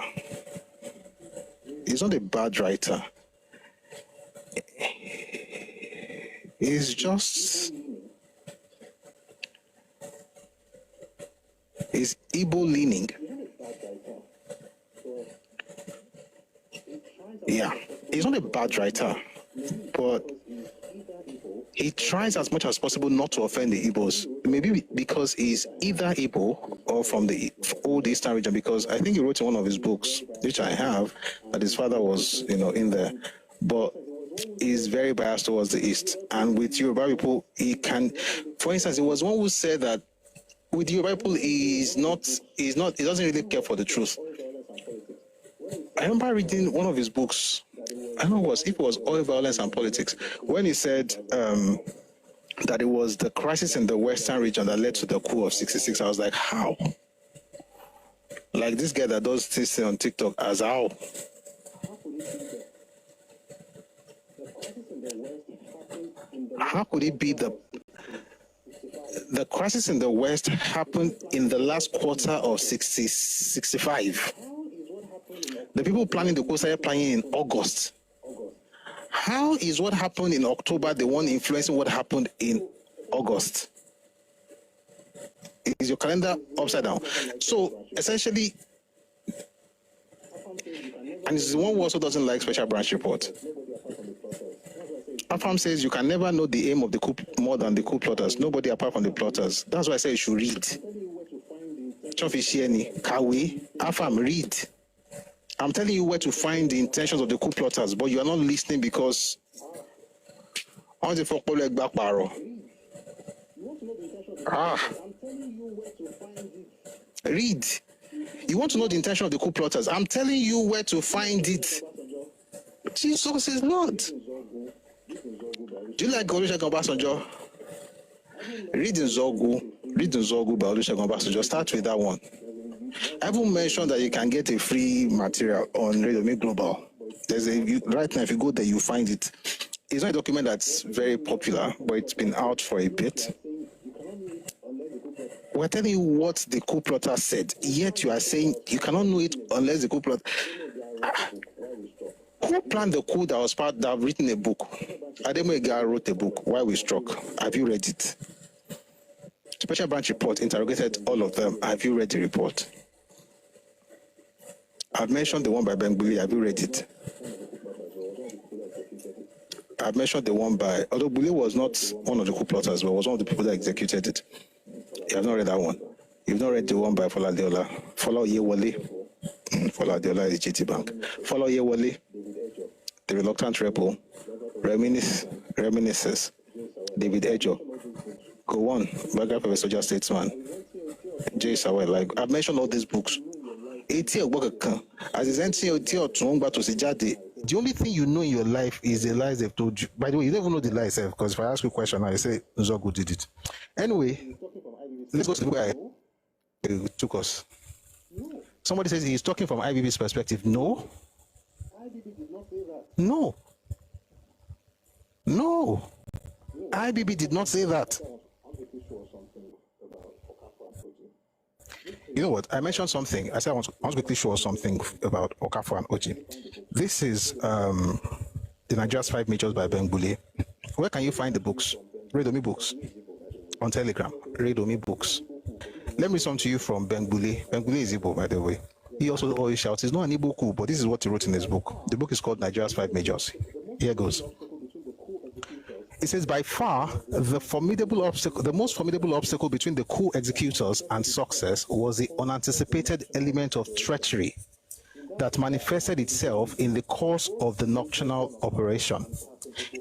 He's not a bad writer. He's just... he's Igbo leaning. Yeah, he's not a bad writer, but he tries as much as possible not to offend the Igbos. Maybe because he's either Igbo or from the old Eastern region, because I think he wrote in one of his books, which I have, that his father was, in there. But he's very biased towards the East. And with Yoruba people, he can, for instance, he was one who said that with Yoruba people, he doesn't really care for the truth. I remember reading one of his books, I don't know if it was Oil, Violence and Politics, when he said that it was the crisis in the Western region that led to the coup of 66. I was like, how? Like this guy that does this on TikTok, as how? How could it be The crisis in the West happened in the last quarter of 65. The people planning the coup started planning in August. How is what happened in October the one influencing what happened in August? Is your calendar upside down? So essentially, and this is one who also doesn't like special branch report. Afam says you can never know the aim of the coup more than the coup plotters. Nobody apart from the plotters. That's why I say you should read. Chofishieni, Kawi, Afam, read. I'm telling you where to find the intentions of the coup plotters, but you are not listening because on the folk like back barrel. Read. You want to know the intention of the coup plotters? I'm telling you where to find it. Jesus is Lord. Do you like Olusegun Obasanjo? Read Nzogu by Olusegun Obasanjo. Start with that one. I haven't mentioned that you can get a free material on Radio Me Global. Right now, if you go there, you find it. It's not a document that's very popular, but it's been out for a bit. We're telling you what the coup plotter said, yet you are saying you cannot know it unless the coup plotter. Who planned the coup that was part that have written a book? Ademo wrote a book, Why We Struck. Have you read it? Special branch report interrogated all of them. Have you read the report? I've mentioned the one by Bengbuli. Have you read it? I've mentioned the one by, although Bule was not one of the coup plotters, but was one of the people that executed it. You have not read that one. You've not read the one by Fola Deola. Fola Yewale. Fola Deola is GT Bank. Fola Yewale, the reluctant rebel, reminisces, David Ejo. Go on, biography of a soldier statesman, J. Sawel. Like I've mentioned all these books. As the only thing you know in your life is the lies they've told you. By the way, you don't even know the lies, because if I ask you a question now, you say Nzogu did it. Anyway, let's go to where it took us. Somebody says he's talking from IBB's perspective. No. No. IBB did not say that. You know what? I mentioned something. I said I want to quickly show something about Okafor and Oji. This is the Nigeria's 5 Majors by Bengbuli. Where can you find the books? Redomi Books. On Telegram. Redomi Books. Let me read something to you from Bengbuli. Bengbuli is Igbo, by the way. He also always shouts, it's not an Igbo coup, but this is what he wrote in his book. The book is called Nigeria's 5 Majors. Here goes. It says, by far, the most formidable obstacle between the coup executors and success was the unanticipated element of treachery that manifested itself in the course of the nocturnal operation.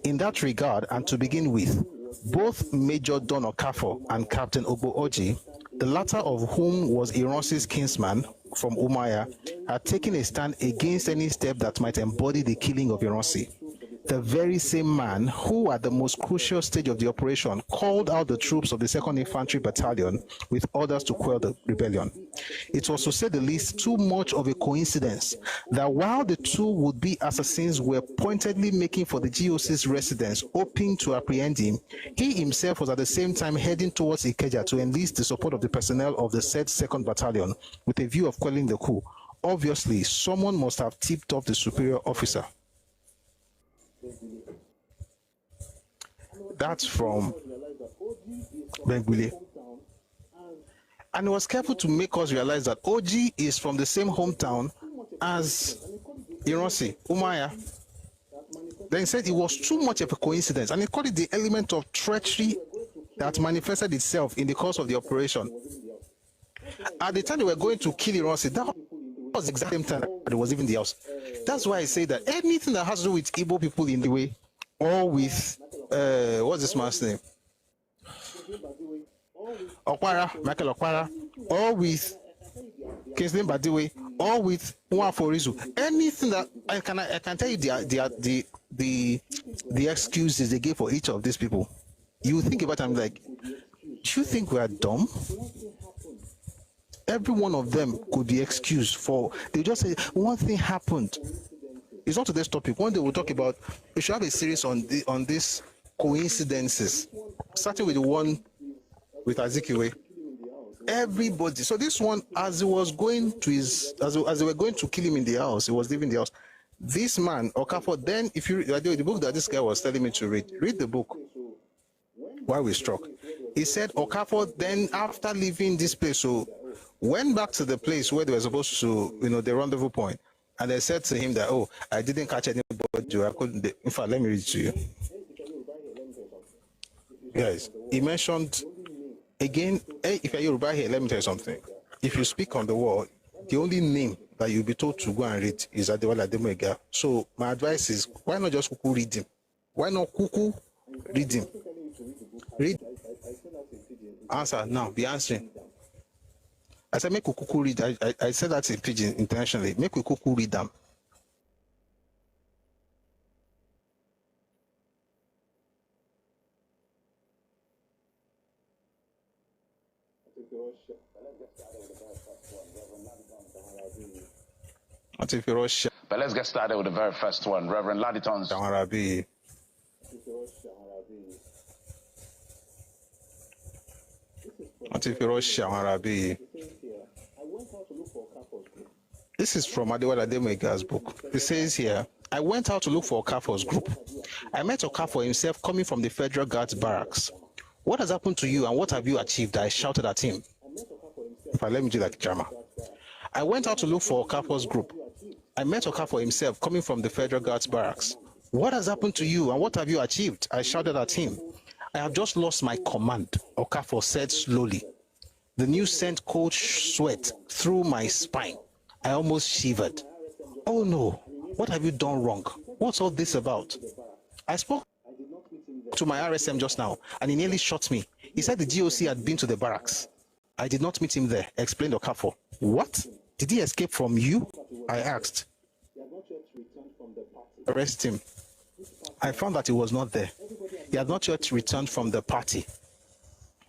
In that regard, and to begin with, both Major Don Okafor and Captain Ogbo Oji, the latter of whom was Ironsi's kinsman from Umaya, had taken a stand against any step that might embody the killing of Ironsi. The very same man who, at the most crucial stage of the operation, called out the troops of the 2nd Infantry Battalion with orders to quell the rebellion. It was, to say the least, too much of a coincidence that while the two would-be assassins were pointedly making for the GOC's residence, hoping to apprehend him, he himself was at the same time heading towards Ikeja to enlist the support of the personnel of the said 2nd Battalion with a view of quelling the coup. Obviously, someone must have tipped off the superior officer. That's from Bengbuli. And he was careful to make us realize that Oji is from the same hometown as Ironsi, Umaya. Then he said it was too much of a coincidence, and he called it the element of treachery that manifested itself in the course of the operation. At the time they were going to kill Ironsi, that was the exact same time that it was even the house. That's why I say that anything that has to do with Igbo people in the way, or with what's this man's name? Michael Okwara, or with Kingsley Badiwe, or with Nwaforizu. Anything that I can tell you the excuses they gave for each of these people. You think about them like, do you think we are dumb? Every one of them could be excused for. They just say one thing happened. It's not today's topic. One day we'll talk about. We should have a series on these coincidences, starting with the one with Azikiwe. Everybody. So this one, as he was going to his, as they were going to kill him in the house, he was leaving the house. This man, Okafor, then if you the book that this guy was telling me to read the book while we struck. He said Okafor then after leaving this place, so went back to the place where they were supposed to, the rendezvous point, and they said to him that, oh, I didn't catch anybody, I couldn't. In fact, let me read it to you. Guys, he mentioned again, hey, if you're Yoruba here, let me tell you something. If you speak on the wall, the only name that you'll be told to go and read is Adewale Ademega. So my advice is, why not just Kuku read him? Why not Kuku read him? Read. Answer now. Be answering. I said make Kuku read. I said that in pidgin intentionally. Make Kuku read them. But let's get started with the very first one. Reverend Laditon's. This is from Adewale Ademega's book. It says here, I went out to look for Okafor's group. I met Okafor himself coming from the Federal Guards barracks. What has happened to you and what have you achieved? I shouted at him. If I let me do that drama. I went out to look for Okafor's group. I met Okafor himself coming from the Federal Guards barracks. What has happened to you and what have you achieved? I shouted at him. I have just lost my command, Okafor said slowly. The news sent cold sweat through my spine. I almost shivered. Oh no, what have you done wrong? What's all this about? I spoke to my RSM just now and he nearly shot me. He said the GOC had been to the barracks. I did not meet him there, explained Okafor. What? Did he escape from you? I asked. Arrest him. I found that he was not there. He had not yet returned from the party.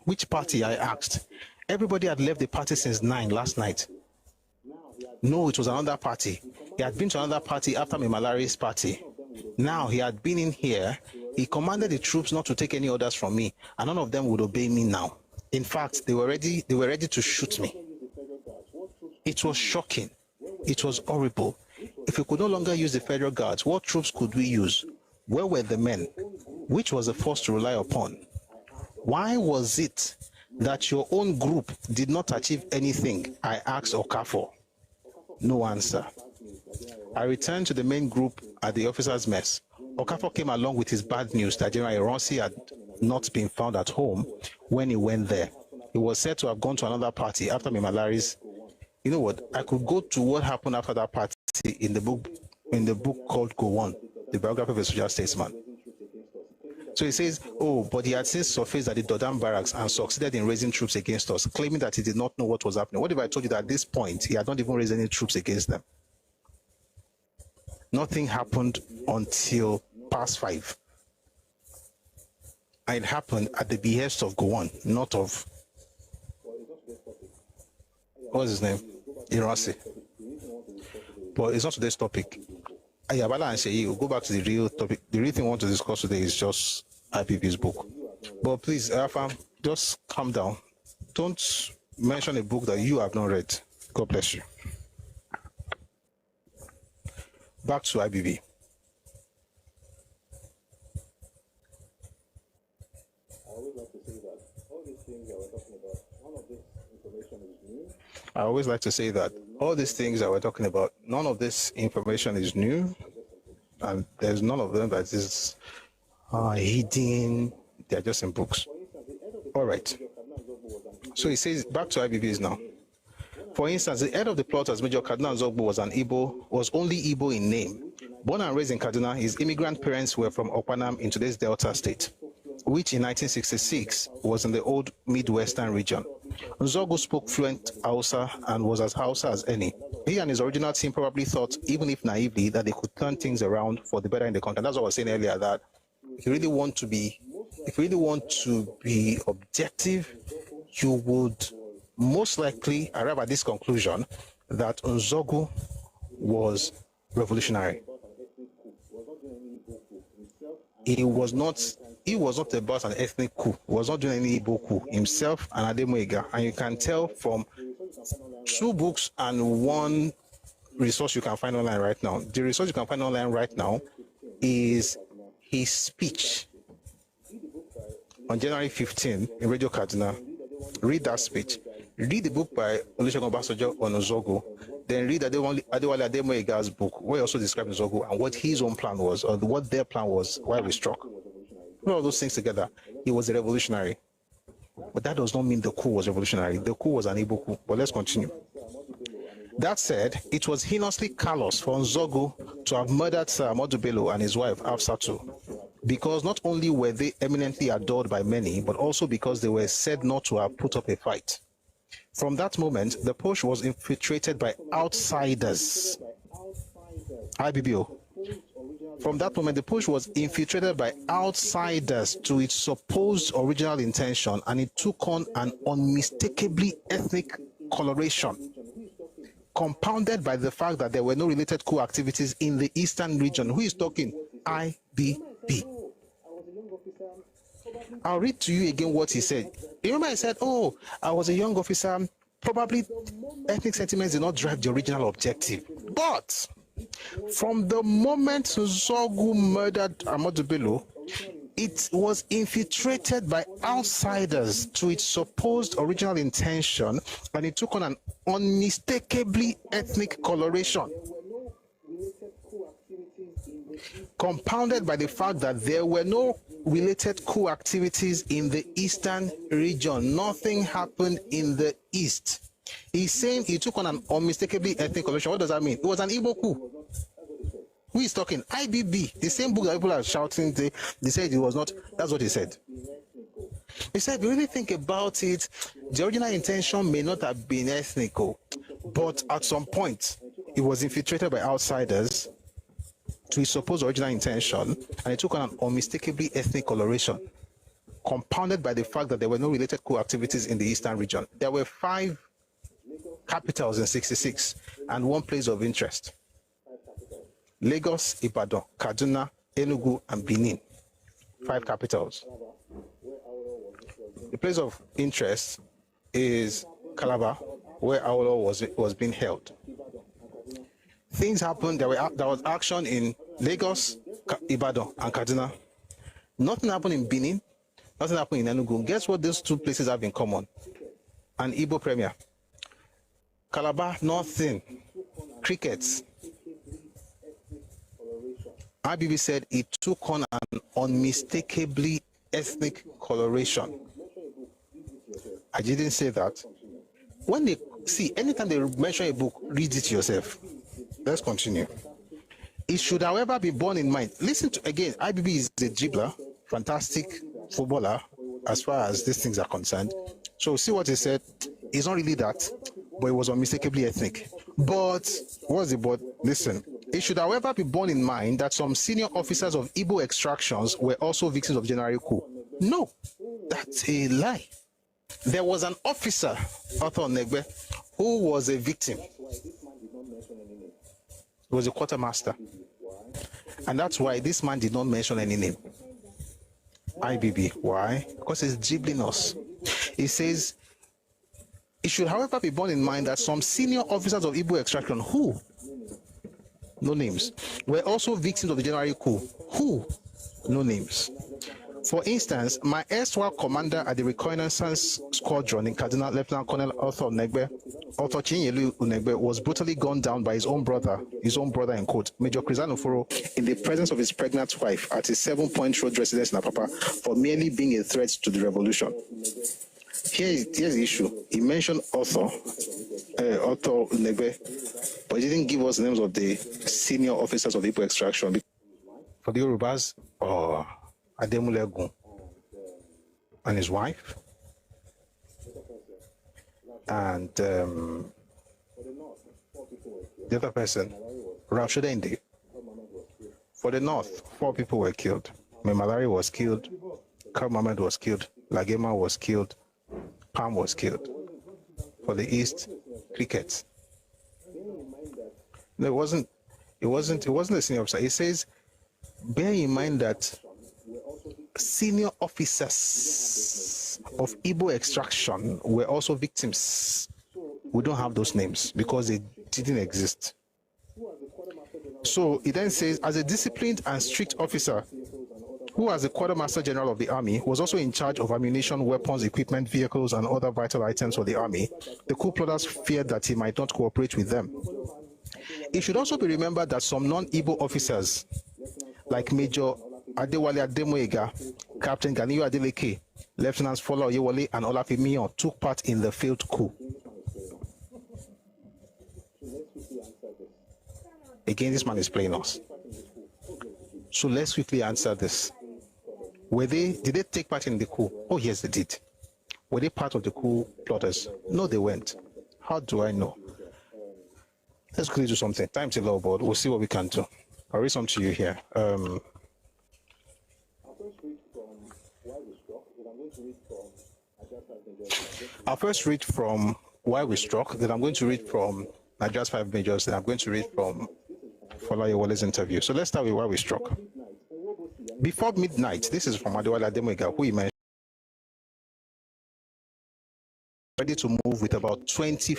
Which party? I asked. Everybody had left the party since 9 last night. No, it was another party. He had been to another party after Mimalari's party. Now he had been in here. He commanded the troops not to take any orders from me, and none of them would obey me now. In fact, they were ready to shoot me. It was shocking. It was horrible. If we could no longer use the Federal Guards, what troops could we use? Where were the men? Which was the force to rely upon? Why was it that your own group did not achieve anything? I asked Okafor. No answer. I returned to the main group at the officers' mess. Okafor came along with his bad news that General Ironsi had not been found at home when he went there. He was said to have gone to another party after Mimalari's. You know what? I could go to what happened after that party in the book called Go On, the biography of a social statesman. So he says, oh, but he had since surfaced at the Dodam barracks and succeeded in raising troops against us, claiming that he did not know what was happening. What if I told you that at this point, he had not even raised any troops against them? Nothing happened until past 5. And it happened at the behest of Go On, not of, what's his name? Irasi. But it's not today's topic. Ayabala and Sheyi will go back to the real topic. The real thing we want to discuss today is just IBB's book. But please, Afam, just calm down. Don't mention a book that you have not read. God bless you. Back to IBB. I always like to say that all these things that we're talking about, none of this information is new, and there's none of them that is hidden. They're just in books. All right. So he says, back to IBBs now. For instance, the head of the plot as Major Kaduna Zogbo was only Igbo in name. Born and raised in Kaduna, his immigrant parents were from Okpanam in today's Delta State, which in 1966 was in the old Midwestern region. Nzogu spoke fluent Hausa and was as Hausa as any. He and his original team probably thought, even if naively, that they could turn things around for the better in the country. That's what I was saying earlier, that if you really want to be objective, you would most likely arrive at this conclusion that Nzogu was revolutionary. He was not he was not about an ethnic coup. He was not doing any Igbo coup. Himself and Ademoyega. And you can tell from 2 books and 1 resource you can find online right now. The resource you can find online right now is his speech on January 15 in Radio Kaduna. Read that speech. Read the book by Olusegun Obasanjo on Ozogo. Then read Adewale Ademoyega's book, where he also described Ozogo and what his own plan was, or what their plan was while we struck. Put all those things together. He was a revolutionary. But that does not mean the coup was revolutionary. The coup was an Igbo coup. But let's continue. That said, it was heinously callous for Nzogu to have murdered Sir Ahmadu Bello and his wife Hafsatu, because not only were they eminently adored by many, but also because they were said not to have put up a fight. From that moment, the push was infiltrated by outsiders. IBBO. From that moment, the push was infiltrated by outsiders to its supposed original intention, and it took on an unmistakably ethnic coloration, compounded by the fact that there were no related coup activities in the eastern region. Who is talking? IBB. I'll read to you again what he said. You remember I said, oh, I was a young officer. Probably ethnic sentiments did not drive the original objective. But from the moment Nzogu murdered Ahmadu Bello, it was infiltrated by outsiders to its supposed original intention, and it took on an unmistakably ethnic coloration, compounded by the fact that there were no related coup activities in the eastern region. Nothing happened in the east. He's saying he took on an unmistakably ethnic coloration. What does that mean? It was an Igbo coup. Who is talking? IBB. The same book that people are shouting, they said it was not. That's what he said. He said, if you really think about it, the original intention may not have been ethnical, but at some point, it was infiltrated by outsiders to his supposed original intention, and it took on an unmistakably ethnic coloration, compounded by the fact that there were no related coup activities in the eastern region. There were 5 capitals in '66 and 1 place of interest: Lagos, Ibadan, Kaduna, Enugu, and Benin. 5 capitals. The place of interest is Calabar, where Awolowo was being held. Things happened. There was action in Lagos, Ibadan, and Kaduna. Nothing happened in Benin. Nothing happened in Enugu. Guess what those 2 places have in common? An Igbo premier. Calabar, nothing. Crickets. IBB said it took on an unmistakably ethnic coloration. I didn't say that. When they see, anytime they mention a book, read it yourself. Let's continue. It should, however, be borne in mind. Listen to, again, IBB is a dribbler, fantastic footballer as far as these things are concerned. So see what he said. It's not really that, but it was unmistakably ethnic. But, what's the but? Listen. It should, however, be borne in mind that some senior officers of Igbo extractions were also victims of January coup. No, that's a lie. There was an officer, Arthur Negbe, who was a victim. He was a quartermaster. And that's why this man did not mention any name. IBB. Why? Because he's dribbling us. He says, it should, however, be borne in mind that some senior officers of Igbo extraction, who, no names, were also victims of the January coup. Who? No names. For instance, my erstwhile commander at the reconnaissance squadron in Kaduna, Lieutenant Colonel Arthur Chinyelu Unegbe, was brutally gunned down by his own brother in quote, Major Chrizano Foro, in the presence of his pregnant wife at his 7-Point Road residence in Apapa for merely being a threat to the revolution. Here's the issue. He mentioned Arthur Unegbe, but he didn't give us the names of the senior officers of Igbo extraction. For the Yorubas, Ademulegun and his wife, and the other person, Rashidende. For the north, 4 people were killed. Memalari was killed, Kar Mohammed was killed, Lagema was killed, Pam was killed. For the east, cricket. No, it wasn't a senior officer. It says, bear in mind that senior officers of Igbo extraction were also victims. We don't have those names because they didn't exist. So it then says, as a disciplined and strict officer, who as the Quartermaster General of the Army was also in charge of ammunition, weapons, equipment, vehicles, and other vital items for the Army, the coup plotters feared that he might not cooperate with them. It should also be remembered that some non-Igbo officers, like Major Adewale Ademoyega, Captain Ganiyu Adeleke, Lieutenants Fola Oyewole, and Olafemiyan took part in the failed coup. Again, this man is playing us. So let's quickly answer this. Did they take part in the coup? Oh, yes, they did. Were they part of the coup plotters? No, they weren't. How do I know? Let's quickly do something. Time's a low board. We'll see what we can do. I'll read some to you here. I'll first read from Why We Struck, then I'm going to read from Nigeria's 5 Majors, then I'm going to read from Fola Oyewole's interview. So let's start with Why We Struck. Before midnight, this is from Adewale Ademoyega, who he mentioned, ready to move with about 20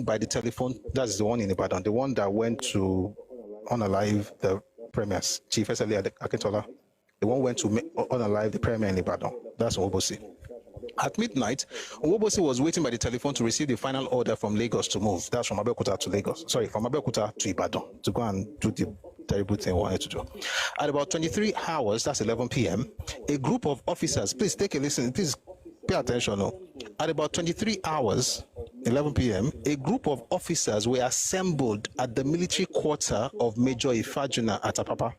by the telephone. That's the one in Ibadan, the one that went to unalive the premiers, Chief S.L.A. Akintola. The one went to unalive the premier in Ibadan. That's Owobosi. At midnight, Owobosi was waiting by the telephone to receive the final order from Lagos to move. That's from Abeokuta to Lagos. Sorry, from Abeokuta to Ibadan to go and do the terrible thing we wanted to do. At about 23 hours, that's 11 p.m., a group of officers, please take a listen, please pay attention. No. At about 23 hours, 11 p.m., a group of officers were assembled at the military quarter of Major Ifajuna at Apapa.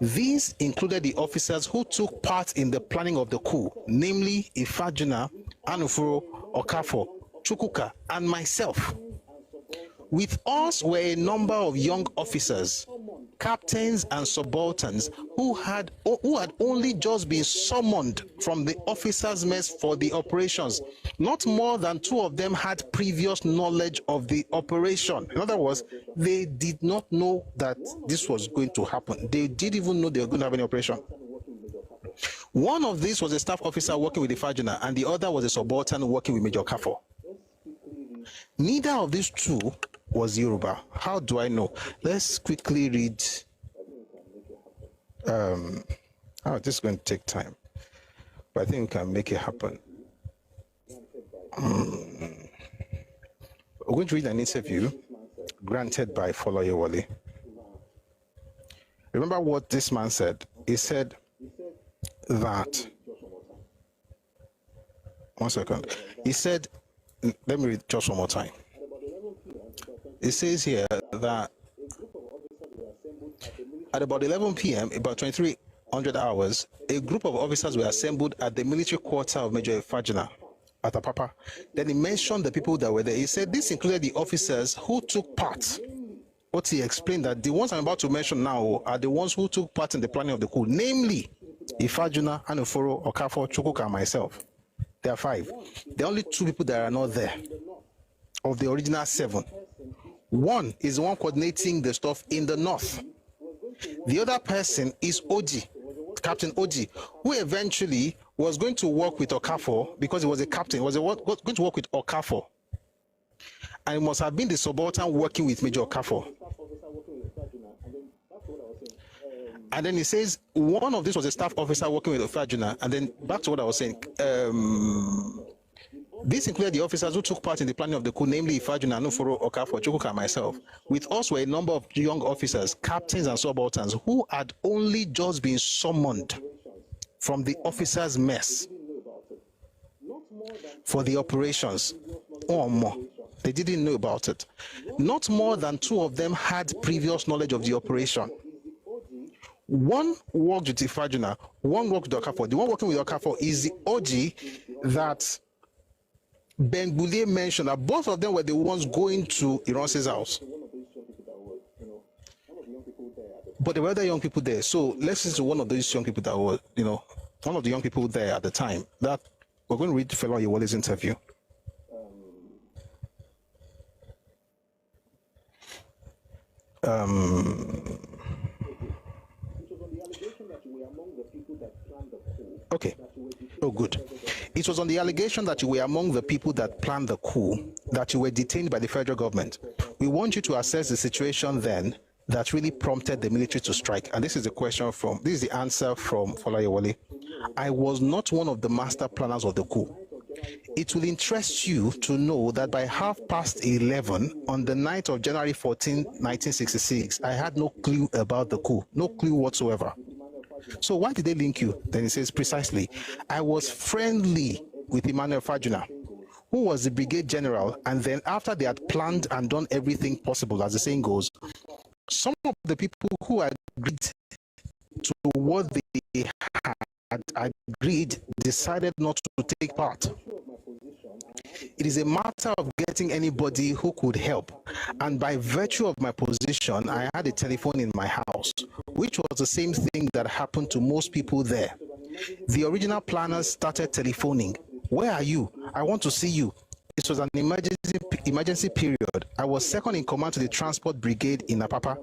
These included the officers who took part in the planning of the coup, namely Ifajuna, Anufuro, Okafo, Chukwuka, and myself. With us were a number of young officers, captains and subalterns who had only just been summoned from the officers' mess for the operations. Not more than 2 of them had previous knowledge of the operation. In other words, they did not know that this was going to happen. They didn't even know they were going to have any operation. One of these was a staff officer working with the Fajuna, and the other was a subaltern working with Major Kafo. Neither of these 2 was Yoruba. How do I know? Let's quickly read. This is going to take time, but I think we can make it happen. We're going to read an interview granted by Fola Oyewole. Remember what this man said? He said that, one second. He said, let me read just one more time. It says here that at about 11 p.m., about 2300 hours, a group of officers were assembled at the military quarter of Major Ifajuna at Apapa. Then he mentioned the people that were there. He said this included the officers who took part. What he explained that the ones I'm about to mention now are the ones who took part in the planning of the coup, namely Ifajuna, Anuforo, Okafo, Chukwuka, and myself. There are 5. There are only 2 people that are not there of the original 7. One is the one coordinating the stuff in the north. The other person is Oji, Captain Oji, who eventually was going to work with Okafo because he was a captain. He was going to work with Okafo. And it must have been the subaltern working with Major Okafo. And then he says one of these was a staff officer working with Ofajuna. And then back to what I was saying. This included the officers who took part in the planning of the coup, namely Ifajuna, Anuforo, Okafo, Chukwuka, and myself. With us were a number of young officers, captains, and subalterns who had only just been summoned from the officers' mess for the operations, or more. They didn't know about it. Not more than 2 of them had previous knowledge of the operation. One worked with Ifajuna, one worked with Okafo. The one working with Okafo is the OG that Ben Boulier mentioned, that both of them were the ones going to Ironsi's house. But there were other young people there. So let's listen to one of those young people that were, one of the young people there at the time. That we're going to read Fola Oyewole's interview. Okay. Oh, good. It was on the allegation that you were among the people that planned the coup that you were detained by the federal government. We want you to assess the situation then that really prompted the military to strike. And this is the answer from Folayewale. I was not one of the master planners of the coup. It will interest you to know that by 11:30 on the night of January 14, 1966, I had no clue about the coup, no clue whatsoever. So why did they link you? Then he says, precisely, I was friendly with Emmanuel Fajuna, who was the brigade general, and then after they had planned and done everything possible, as the saying goes, some of the people who agreed to what they had agreed decided not to take part. It is a matter of getting anybody who could help. And by virtue of my position, I had a telephone in my house, which was the same thing that happened to most people there. The original planners started telephoning. Where are you? I want to see you. It was an emergency period. I was second in command to the transport brigade in Apapa,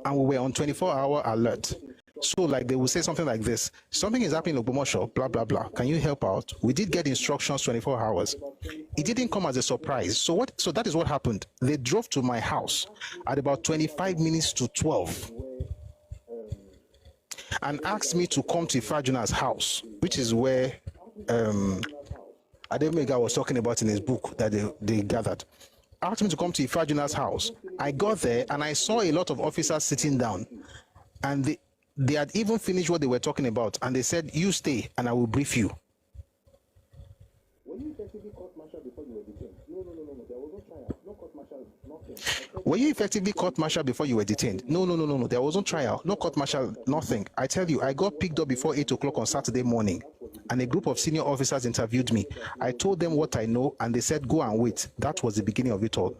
and we were on 24-hour alert. So like they will say something like this, something is happening in Ogbomoso, blah, blah, blah. Can you help out? We did get instructions 24 hours. It didn't come as a surprise. So that is what happened. They drove to my house at about 25 minutes to 12 and asked me to come to Fajuna's house, which is where Ademega was talking about in his book that they gathered. Asked me to come to Fajuna's house. I got there and I saw a lot of officers sitting down, and they had even finished what they were talking about, and they said, you stay and I will brief you. Were you effectively court-martialed before you were detained? No, there was no trial, no court-martial, nothing. I tell you, I got picked up before 8 o'clock on Saturday morning, and a group of senior officers interviewed me. I told them what I know, and they said, go and wait. That was the beginning of it all.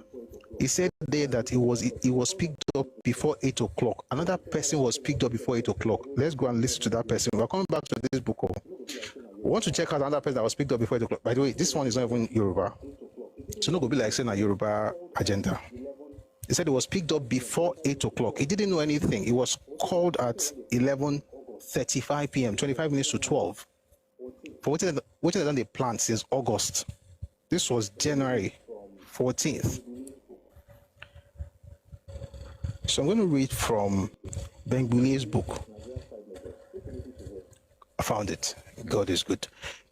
He said there that he was picked up before 8 o'clock. Another person was picked up before 8 o'clock. Let's go and listen to that person. We're coming back to this book. We want to check out another person that was picked up before 8 o'clock. By the way, this one is not even Yoruba. So no go be like saying a Yoruba agenda. He said he was picked up before 8 o'clock. He didn't know anything. He was called at 11:35 p.m., 25 minutes to 12. For what they done they planned since August. This was January 14th. So I'm going to read from Bengbule's book. I found it. God is good.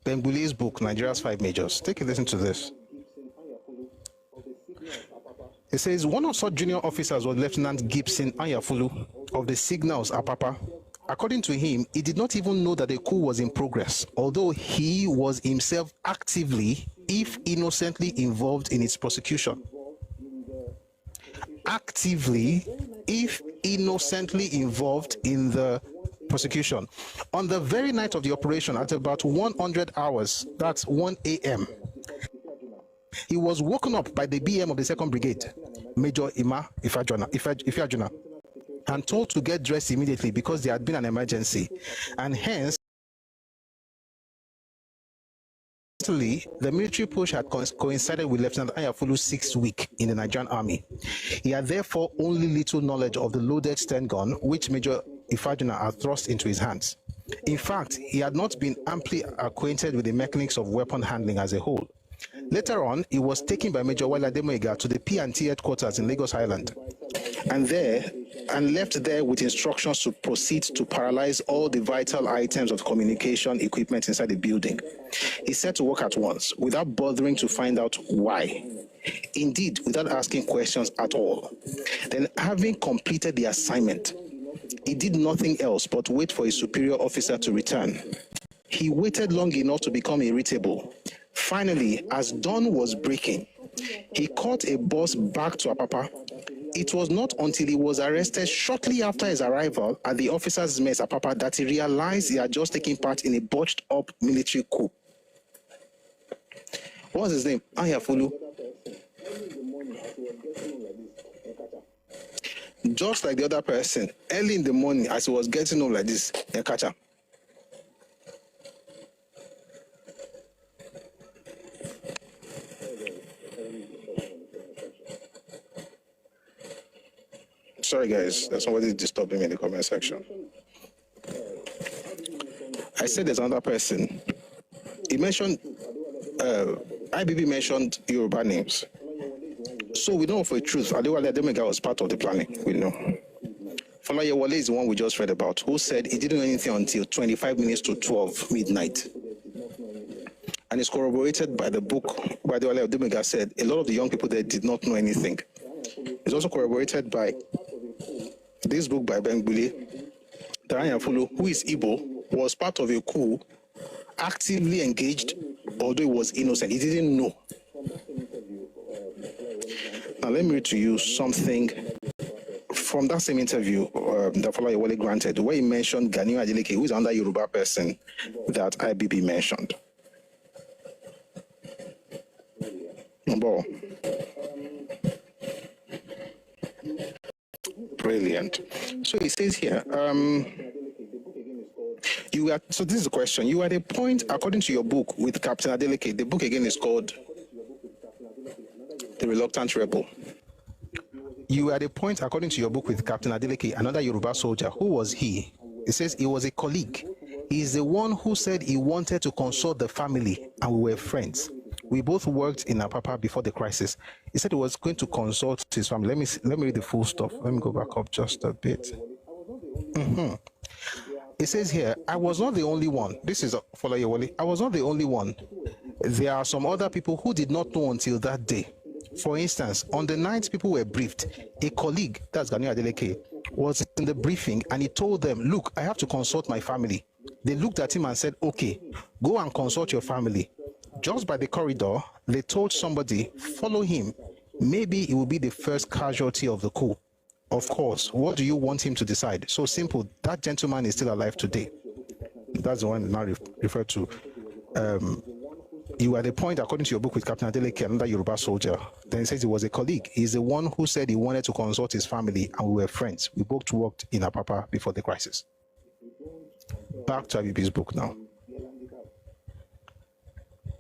Bengbule's book, Nigeria's Five Majors. Take a listen to this. It says, one of such junior officers was Lieutenant Gibson Anyafulu of the Signals Apapa. According to him, he did not even know that the coup was in progress, although he was himself actively, if innocently, involved in its prosecution. Actively, if innocently involved in the prosecution. On the very night of the operation, at about 100 hours, that's 1 a.m., he was woken up by the BM of the 2nd Brigade, Major Ima Ifeajuna, and told to get dressed immediately because there had been an emergency, and hence the military push had coincided with Lieutenant Anyafulu's 6th week in the Nigerian army. He had therefore only little knowledge of the loaded Sten gun which Major Ifeajuna had thrust into his hands. In fact, he had not been amply acquainted with the mechanics of weapon handling as a whole. Later on, he was taken by Major Wale Ademoyiga to the P&T headquarters in Lagos Island, and left there with instructions to proceed to paralyze all the vital items of communication equipment inside the building. He set to work at once, without bothering to find out why. Indeed, without asking questions at all. Then, having completed the assignment, he did nothing else but wait for his superior officer to return. He waited long enough to become irritable. Finally, as dawn was breaking, he caught a bus back to Apapa. It was not until he was arrested shortly after his arrival at the officers' mess at Apapa that he realized he had just taken part in a botched-up military coup. What was his name? Anyafulu. Just like the other person, early in the morning, as he was getting home like this, they catch him. Sorry guys, there's somebody disturbing me in the comment section. I said there's another person. He mentioned, IBB mentioned Yoruba names. So we know for a truth, Adewale Ademega was part of the planning. We know. Folayewale is the one we just read about, who said he didn't know anything until 25 minutes to 12 midnight. And it's corroborated by the book by Adewale Ademega said a lot of the young people there did not know anything. It's also corroborated by this book by Bengbule, Daranyafulu, who is Igbo, was part of a coup, actively engaged, although he was innocent. He didn't know. Now, let me read to you something from that same interview that Folayewale granted, where he mentioned Ganiu Adeleke, who is another Yoruba person that IBB mentioned. Number brilliant. So he says here, so this is the question. You are at a point, according to your book with Captain Adeleke, the book again is called The Reluctant Rebel. You were at a point, according to your book with Captain Adeleke, another Yoruba soldier. Who was he? It says he was a colleague. He is the one who said he wanted to consult the family, and we were friends. We both worked in Apapa before the crisis. He said he was going to consult his family. Let me read the full stuff. Let me go back up just a bit. It says here, I was not the only one. This is Folayewale. I was not the only one. There are some other people who did not know until that day. For instance, on the night people were briefed, a colleague, that's Ganiu Adeleke, was in the briefing and he told them, look, I have to consult my family. They looked at him and said, okay, go and consult your family. Just by the corridor, they told somebody, follow him. Maybe he will be the first casualty of the coup. Of course, what do you want him to decide? So simple, that gentleman is still alive today. That's the one now referred to. You were at a point, according to your book with Captain Adeleke, another Yoruba soldier. Then he says he was a colleague. He's the one who said he wanted to consult his family, and we were friends. We both worked in Apapa before the crisis. Back to IBB's book now.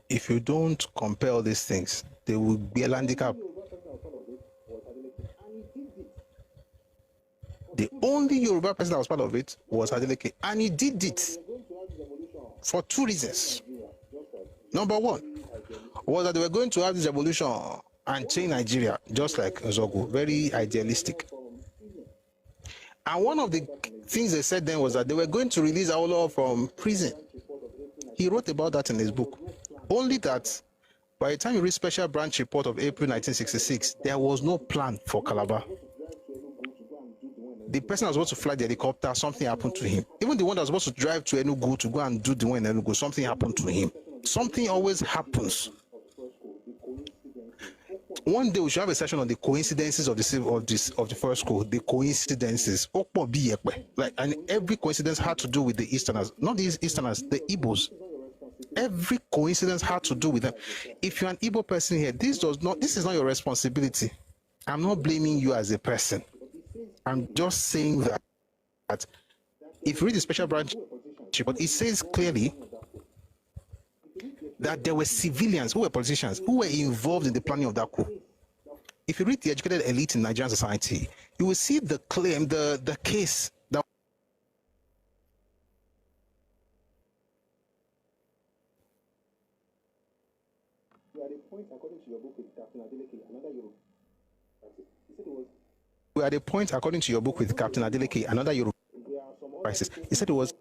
If you don't compare these things, there will be a handicap. The only Yoruba person that was part of it was Adeleke, and he did it for two reasons. Number one was that they were going to have this revolution and change Nigeria, just like Zogo, very idealistic. And one of the things they said then was that they were going to release Awolowo from prison. He wrote about that in his book. Only that by the time you read Special Branch Report of April 1966, there was no plan for Calabar. The person that was supposed to fly the helicopter, something happened to him. Even the one that was supposed to drive to Enugu to go and do the one in Enugu, something happened to him. Something always happens. One day we should have a session on the coincidences of the first school. The coincidences, like, and every coincidence had to do with the Easterners, not the Easterners, the Igbos. Every coincidence had to do with them. If you're an Igbo person here, this is not your responsibility. I'm not blaming you as a person. I'm just saying that if you read the Special Branch Report, it says clearly that there were civilians who were politicians who were involved in the planning of that coup. If you read the educated elite in Nigerian society, you will see the claim, the case that we are at a point, according to your book with Captain Adeleke, another Yoruba crisis. He said it was.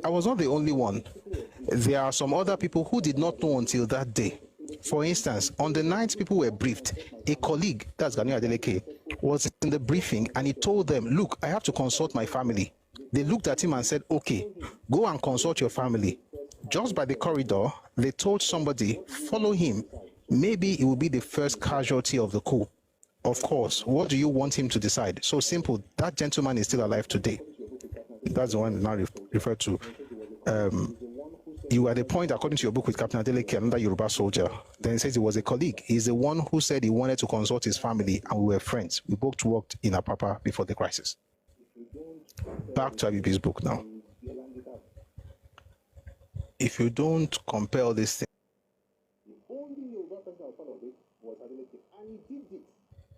I was not the only one. There are some other people who did not know until that day. For instance, on the night people were briefed, a colleague, that's Ganiu Adeleke, was in the briefing and he told them, look, I have to consult my family. They looked at him and said, okay, go and consult your family. Just by the corridor, they told somebody, follow him. Maybe he will be the first casualty of the coup. Of course, what do you want him to decide? So simple, that gentleman is still alive today. That's the one now referred to. You were at a point, according to your book with Captain Adeleke, another Yoruba soldier. Then he says he was a colleague. He's the one who said he wanted to consult his family, and we were friends. We both worked in Apapa before the crisis. Back to IBB's book now. If you don't compare this thing,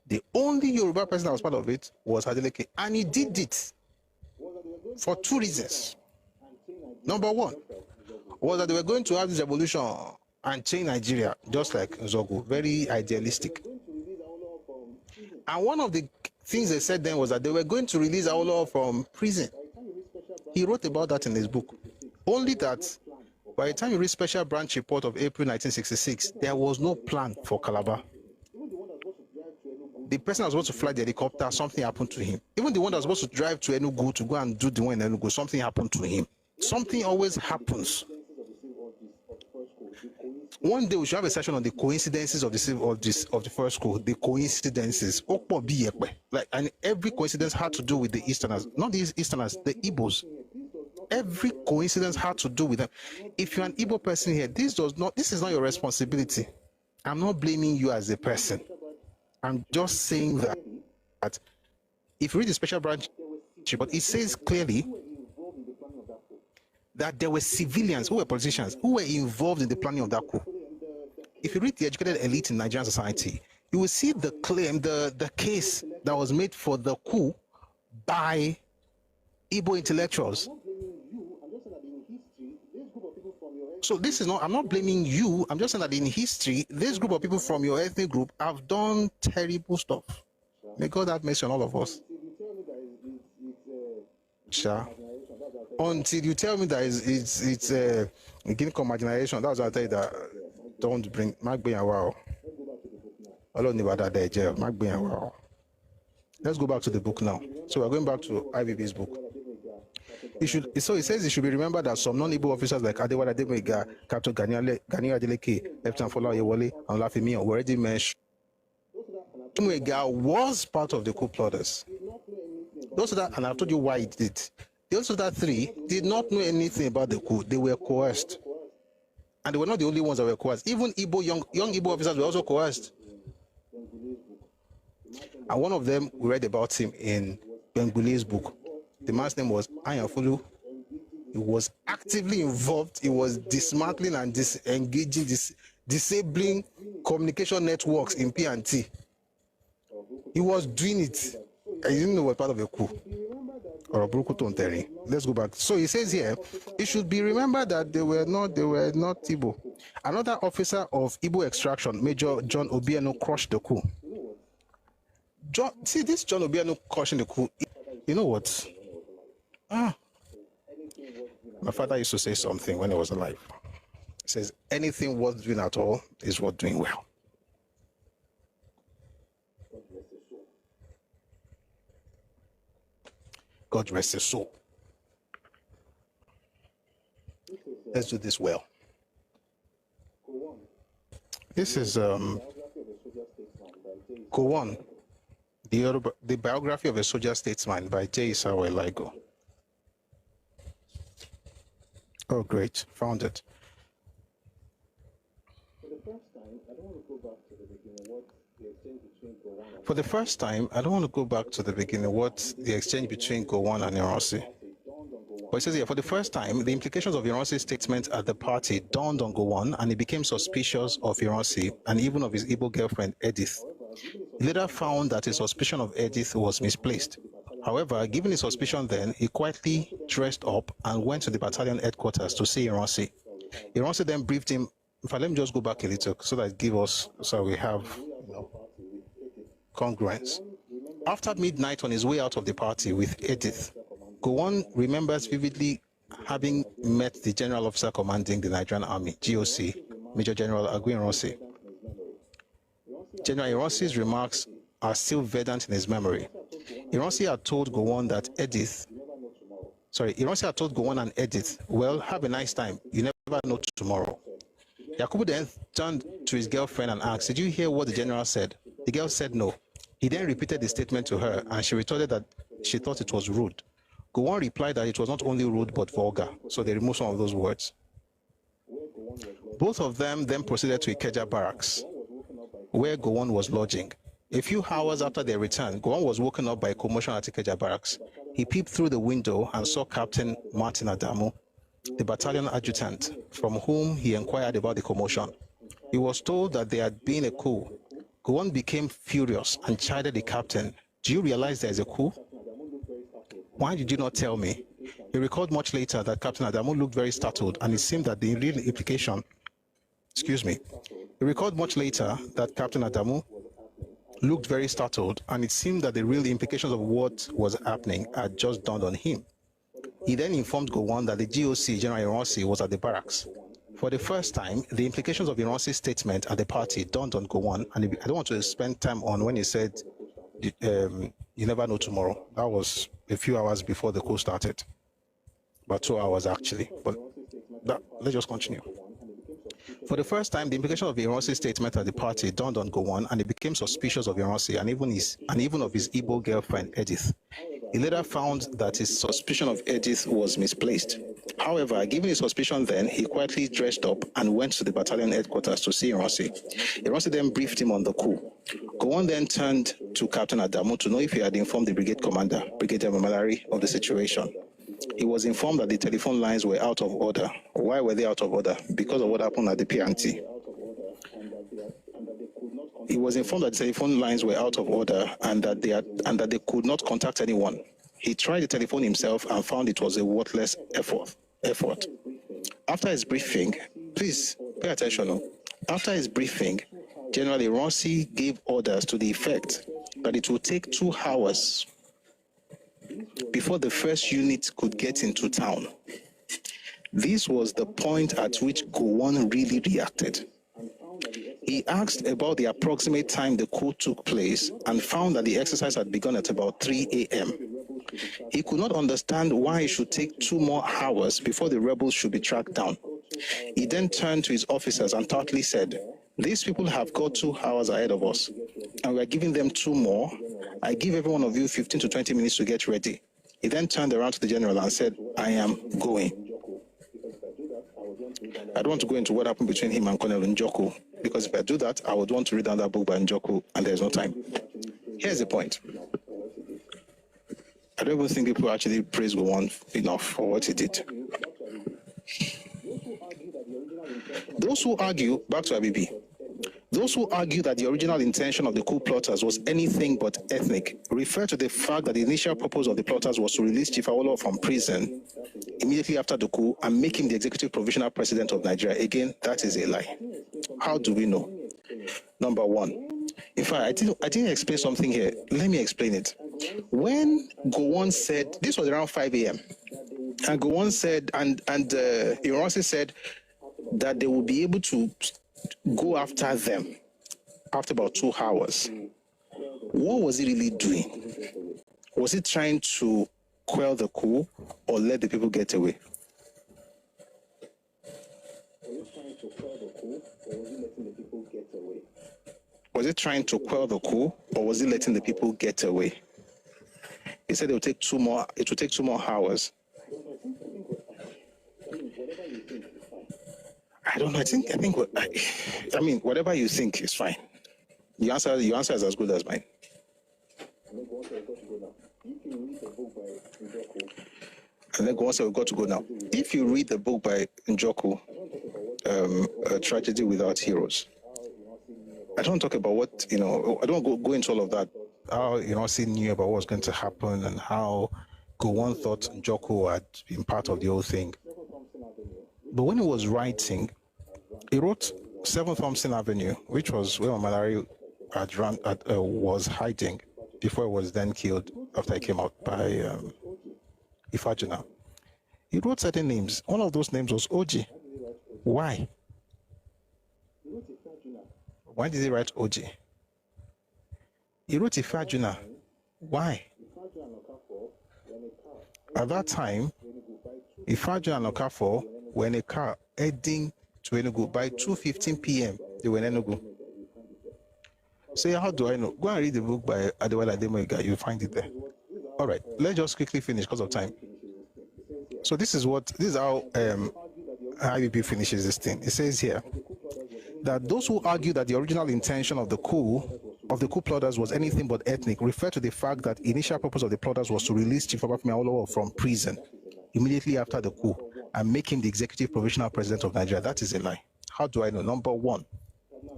the only Yoruba person that was part of it was Adeleke, and he did it for two reasons. Number one was that they were going to have this revolution and change Nigeria, just like Nzogu, very idealistic. And one of the things they said then was that they were going to release Awolowo from prison. He wrote about that in his book. Only that by the time you read Special Branch Report of April 1966, there was no plan for Calabar. The person that was supposed to fly the helicopter, something happened to him. Even the one that was supposed to drive to Enugu to go and do the one in Enugu, something happened to him. Something always happens. One day we should have a session on the coincidences of the first coup. The coincidences, like, and every coincidence had to do with the Easterners, not the Easterners, the Igbos. Every coincidence had to do with them. If you're an Igbo person here, this is not your responsibility. I'm not blaming you as a person. I'm just saying that if you read the Special Branch, but it says clearly that there were civilians who were politicians who were involved in the planning of that coup. If you read the educated elite in Nigerian society, you will see the claim, the case that was made for the coup by Igbo intellectuals. So this is not, I'm not blaming you, I'm just saying that in history, this group of people from your ethnic group have done terrible stuff. May God have mercy on all of us. Sure. Until you tell me that it's a Guinea marginalization, that's what I tell you, that don't bring Mark being a wow. Let's go back to the book now. So we're going back to IBB's book. It says it should be remembered that some non-Igbo officers like Adewale Ademega, Captain Ganiya Adeleke, Lieutenant Fola Oyewole, and Olafemi were already mentioned. Ademega was part of the coup plotters. Those that, and I've told you why he did it. Those other three did not know anything about the coup. They were coerced. And they were not the only ones that were coerced. Even young Igbo officers were also coerced. And one of them, we read about him in Bengule's book. The man's name was Ayanfulu. He was actively involved. He was dismantling and disengaging, disabling communication networks in P&T. He was doing it. I didn't know what part of a coup. Let's go back. So he says here, it should be remembered that they were not Igbo. Another officer of Igbo extraction, Major John Obiano, crushed the coup. This John Obiano crushing the coup. You know what? My father used to say something when he was alive. He says, anything worth doing at all is worth doing well. God rest his soul. Let's do this well. This is Coup 1, the biography of a soldier statesman by J. Isawa Eligo. Oh, great. Found it. For the first time, I don't want to go back to the beginning, what the exchange between Gowon and Ironsi. But it says here, for the first time, the implications of Ironsi's statement at the party dawned on Gowon, and he became suspicious of Ironsi and even of his Igbo girlfriend, Edith. He later found that his suspicion of Edith was misplaced. However, given his suspicion then, he quietly dressed up and went to the battalion headquarters to see Ironsi. Ironsi then briefed him. In fact, let me just go back a little so that it gives us, so we have, congruence. After midnight on his way out of the party with Edith, Gowon remembers vividly having met the general officer commanding the Nigerian Army, GOC, Major General Agui Ironsi. General Ironsi's remarks are still verdant in his memory. Ironsi had told Gowon and Edith, well, have a nice time. You never know tomorrow. Yakubu then turned to his girlfriend and asked, did you hear what the general said? The girl said no. He then repeated the statement to her, and she retorted that she thought it was rude. Gowon replied that it was not only rude but vulgar, so they removed some of those words. Both of them then proceeded to Ikeja barracks, where Gowon was lodging. A few hours after their return, Gowon was woken up by a commotion at Ikeja barracks. He peeped through the window and saw Captain Martin Adamu, the battalion adjutant, from whom he inquired about the commotion. He was told that there had been a coup. Gowon became furious and chided the captain. Do you realize there is a coup? Why did you not tell me? He recalled much later that Captain Adamu looked very startled, and it seemed that the real implication, he recalled much later that Captain Adamu looked very startled, and it seemed that the real implications of what was happening had just dawned on him. He then informed Gowon that the GOC, General Ironsi, was at the barracks. For the first time, the implications of Ironsi's statement at the party dawned on Gowon, and I don't want to spend time on when he said, you never know tomorrow. That was a few hours before the coup started. About 2 hours, actually. But let's just continue. For the first time, the implication of Ironsi's statement at the party dawned on Gowon, and he became suspicious of Ironsi and even of his Igbo girlfriend, Edith. He later found that his suspicion of Edith was misplaced. However, given his suspicion then, he quietly dressed up and went to the battalion headquarters to see Ironsi. Ironsi then briefed him on the coup. Gowon then turned to Captain Adamu to know if he had informed the brigade commander, Brigadier Mamalari, of the situation. He was informed that the telephone lines were out of order. Why were they out of order? Because of what happened at the PNT. He was informed that the telephone lines were out of order and that they could not contact anyone. He tried the telephone himself and found it was a worthless effort. After his briefing, please pay attention. After his briefing, General Ironsi gave orders to the effect that it would take 2 hours before the first unit could get into town. This was the point at which Gowon really reacted. He asked about the approximate time the coup took place and found that the exercise had begun at about 3 a.m. He could not understand why it should take 2 more hours before the rebels should be tracked down. He then turned to his officers and tartly said, "These people have got 2 hours ahead of us, and we are giving them 2 more. I give every one of you 15 to 20 minutes to get ready." He then turned around to the general and said, "I am going." I don't want to go into what happened between him and Colonel Njoku, because if I do that, I would want to read down that book by Njoku, and there's no time. Here's the point. I don't even think people actually praise Gowon enough for what he did. Those who argue, back to IBB, those who argue that the original intention of the coup plotters was anything but ethnic refer to the fact that the initial purpose of the plotters was to release Chief Awolowo from prison immediately after the coup and make him the executive provisional president of Nigeria. Again, that is a lie. How do we know? Number one, in fact, I didn't explain something here. Let me explain it. When Gowon said, this was around 5 a.m., and Gowon said, and Ironsi said that they will be able to go after them after about 2 hours. What was he really doing? Was he trying to quell the coup or let the people get away? Was he trying to quell the coup or was he letting the people get away? He said it will take 2 more. It will take 2 more hours. I don't know. I mean, whatever you think is fine. Your answer is as good as mine. And then Gowon said, we've got to go now. If you read the book by Njoku, A Tragedy Without Heroes, I don't talk about what, I don't go into all of that. How, Ironsi knew about what was going to happen and how Gowon thought Njoku had been part of the whole thing. But when he was writing, he wrote 7 Thompson Avenue, which was where Malari was hiding before he was then killed after he came out by Ifajuna. He wrote certain names. One of those names was Oji. Why? Why did he write Oji? He wrote Ifajuna. Why? At that time, Ifajuna and Okafor were in a car heading to Enugu. By 2:15 p.m., they were in Enugu. So how do I know? Go and read the book by Adewale Ademoyiga. You'll find it there. All right, let's just quickly finish because of time. So this is how IBB finishes this thing. It says here that those who argue that the original intention of the coup plotters was anything but ethnic refer to the fact that the initial purpose of the plotters was to release Chief Obafemi Awolowo from prison immediately after the coup and make him the executive provisional president of Nigeria. That is a lie. How do I know? Number one,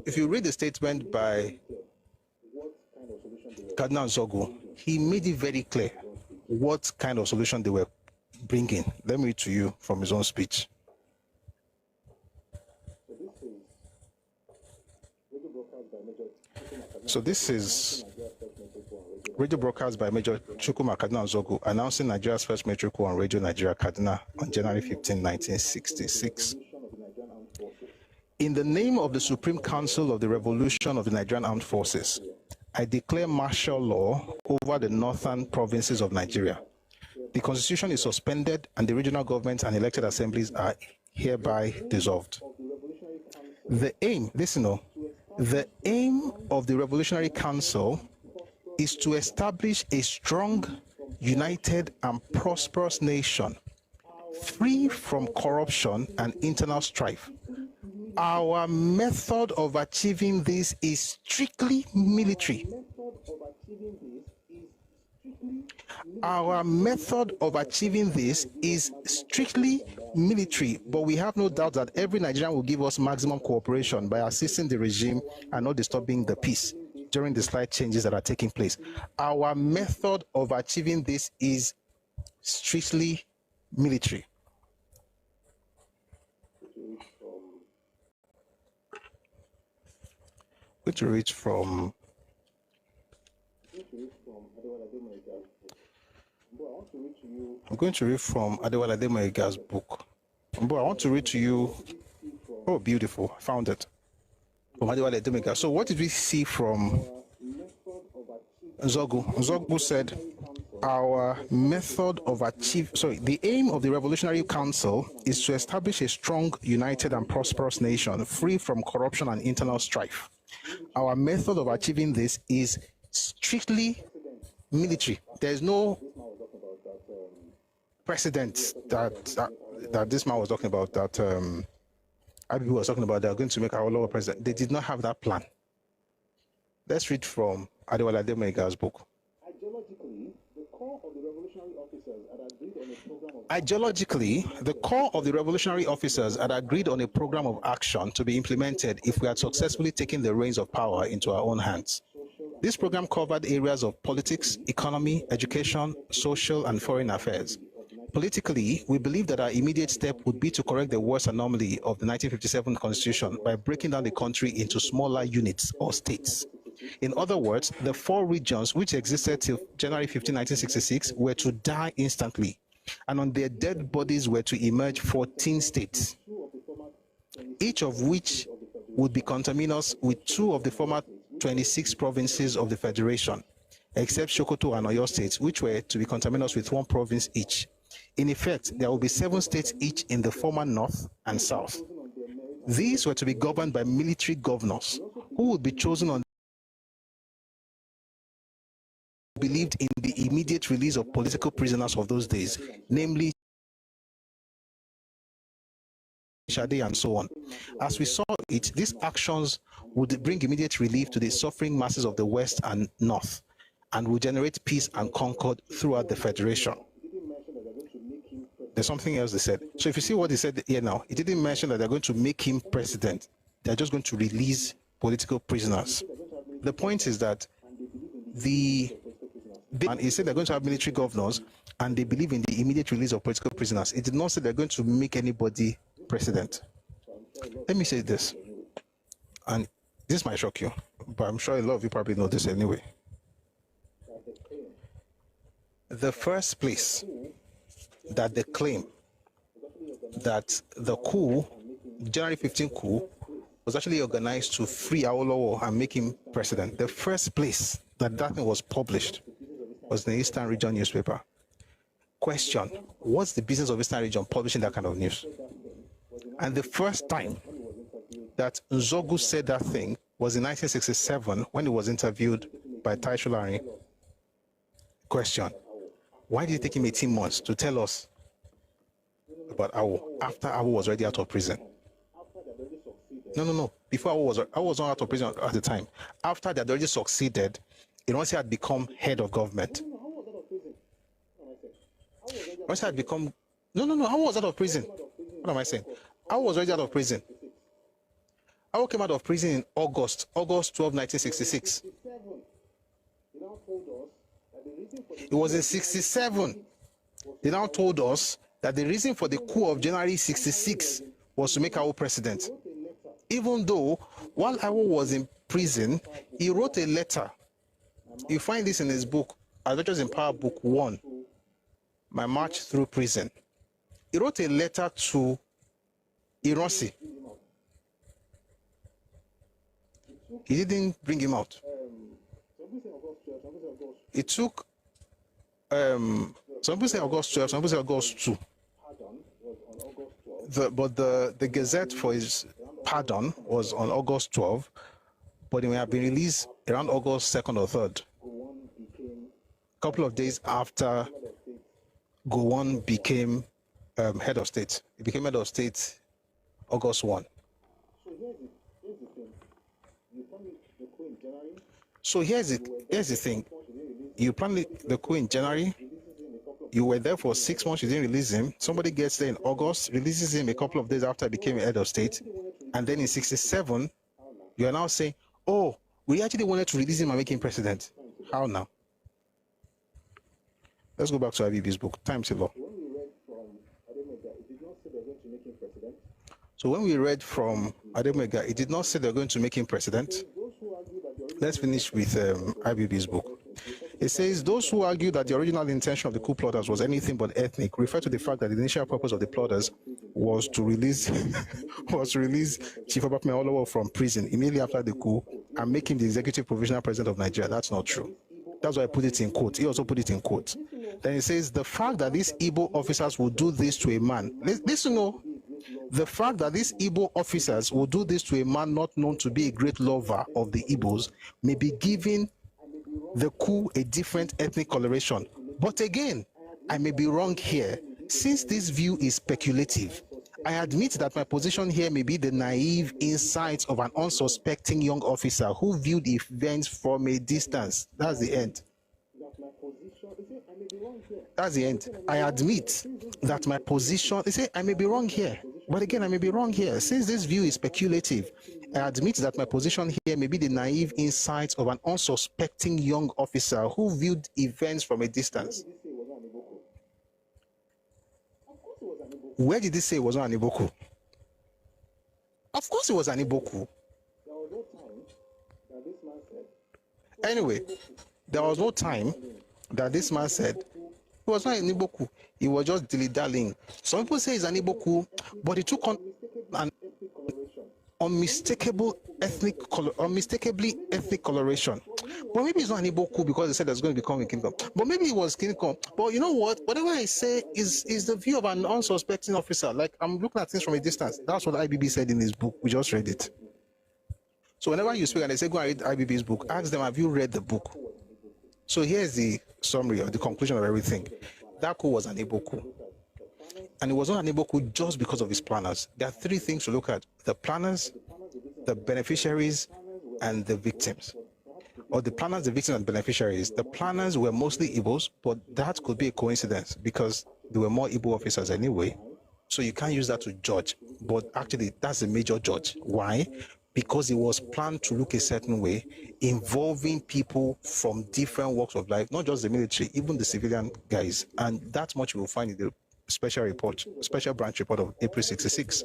if you read the statement by Cardinal Zogu, he made it very clear what kind of solution they were bringing. Let me read to you from his own speech. So this is radio broadcast by Major Chukwuma Kaduna Nzogu announcing Nigeria's first military coup on Radio Nigeria Kaduna on January 15, 1966. In the name of the Supreme Council of the Revolution of the Nigerian Armed Forces, I declare martial law over the northern provinces of Nigeria. The Constitution is suspended and the regional governments and elected assemblies are hereby dissolved. The aim of the Revolutionary Council is to establish a strong, united, and prosperous nation, free from corruption and internal strife. Our method of achieving this is strictly military. Our method of achieving this is strictly military, but we have no doubt that every Nigerian will give us maximum cooperation by assisting the regime and not disturbing the peace during the slight changes that are taking place. Our method of achieving this is strictly military. I'm going to read from Adewale Ademoyega's book. But I want to read to you. Oh, beautiful. I found it. From Adewale Ademoyega. So what did we see from Nzogu? Nzogu said, the aim of the Revolutionary Council is to establish a strong, united, and prosperous nation, free from corruption and internal strife. Our method of achieving this is strictly military. There is no precedent that this man was talking about, that IBB was talking about, they're going to make our lower president. They did not have that plan. Let's read from Adewale Ademoyega's book. Ideologically, the core of the revolutionary officers had agreed on a program of action to be implemented if we had successfully taken the reins of power into our own hands. This program covered areas of politics, economy, education, social, and foreign affairs. Politically, we believe that our immediate step would be to correct the worst anomaly of the 1957 Constitution by breaking down the country into smaller units or states. In other words, the 4 regions which existed till January 15, 1966 were to die instantly, and on their dead bodies were to emerge 14 states, each of which would be conterminous with 2 of the former 26 provinces of the Federation, except Sokoto and Oyo states, which were to be conterminous with 1 province each. In effect, there will be 7 states each in the former North and South. These were to be governed by military governors, who would be chosen on believed in the immediate release of political prisoners of those days, namely Shade and so on. As we saw it, these actions would bring immediate relief to the suffering masses of the West and North, and will generate peace and concord throughout the Federation. There's something else they said. So if you see what they said here now, it didn't mention that they're going to make him president. They're just going to release political prisoners. The point is that and he said they're going to have military governors and they believe in the immediate release of political prisoners. It did not say they're going to make anybody president. Let me say this, and this might shock you, but I'm sure a lot of you probably know this anyway. The first place that they claim that the coup, January 15 coup, was actually organized to free Awolowo and make him president. The first place that thing was published was the Eastern Region newspaper. Question: what's the business of Eastern Region publishing that kind of news? And the first time that Nzogu said that thing was in 1967 when he was interviewed by Tai Sholari. Question: why did it take him 18 months to tell us about Awo after Awo was already out of prison? No. Before Awo was not out of prison at the time. After they had already succeeded, once he had become head of government. Once he had become... No, Awo was out of prison. What am I saying? Awo was already out of prison. Awo came out of prison in August 12, 1966. It was in 67 They now told us that the reason for the coup of January 66 was to make Awo president. Even though while Awo was in prison, he wrote a letter. You find this in his book, Adventures in Power, Book 1, My March Through Prison. He wrote a letter to Ironsi. He didn't bring him out. It took, some people say August 12, some people say August 2. But the Gazette for his pardon was on August 12, but it may have been released around August 2nd or 3rd. A couple of days after Gowon became head of state. He became head of state August 1. So here's the thing. You planned the coup in January. You were there for 6 months. You didn't release him. Somebody gets there in August, releases him a couple of days after he became head of state. And then in 67, you are now saying, oh, we actually wanted to release him and make him president. How now? Let's go back to IBB's book, Time to Law. So when we read from Ademega, it did not say they're going to make him president. Let's finish with IBB's book. It says, those who argue that the original intention of the coup plotters was anything but ethnic refer to the fact that the initial purpose of the plotters was to release Chief Obafemi Awolowo from prison immediately after the coup and make him the executive provisional president of Nigeria. That's not true. That's why I put it in quotes. He also put it in quotes. Then it says, the fact that these Igbo officers will do this to a man. Listen, no. The fact that these Igbo officers will do this to a man not known to be a great lover of the Igbos may be giving the coup a different ethnic coloration. But again, I may be wrong here. Since this view is speculative, I admit that my position here may be the naive insights of an unsuspecting young officer who viewed events from a distance. That's the end. That's the end. I admit that my position, they say I may be wrong here, but again, I may be wrong here. Since this view is speculative, I admit that my position here may be the naive insights of an unsuspecting young officer who viewed events from a distance. Where did he say it was not an Iboku? Of course it was an Iboku. Anyway, there was no time that this man said it was not an Iboku. He was just dilly-dallying. Some people say it's an Iboku, but it took on an unmistakably ethnic coloration. But maybe it's not an Iboku because they said there's going to become a kingdom. But maybe it was kingdom. But you know what? Whatever I say is the view of an unsuspecting officer. Like, I'm looking at things from a distance. That's what IBB said in his book. We just read it. So whenever you speak and they say go and read IBB's book, ask them, have you read the book? So here's the summary or the conclusion of everything. That coup was an Iboku. And it was not an Iboku just because of his planners. There are three things to look at: the planners, the beneficiaries, and the victims. Or the planners, the victims, and beneficiaries. The planners were mostly Igbos, but that could be a coincidence because there were more Igbo officers anyway. So you can't use that to judge. But actually, that's a major judge. Why? Because it was planned to look a certain way, involving people from different walks of life, not just the military, even the civilian guys. And that much you will find in the special branch report of April 66.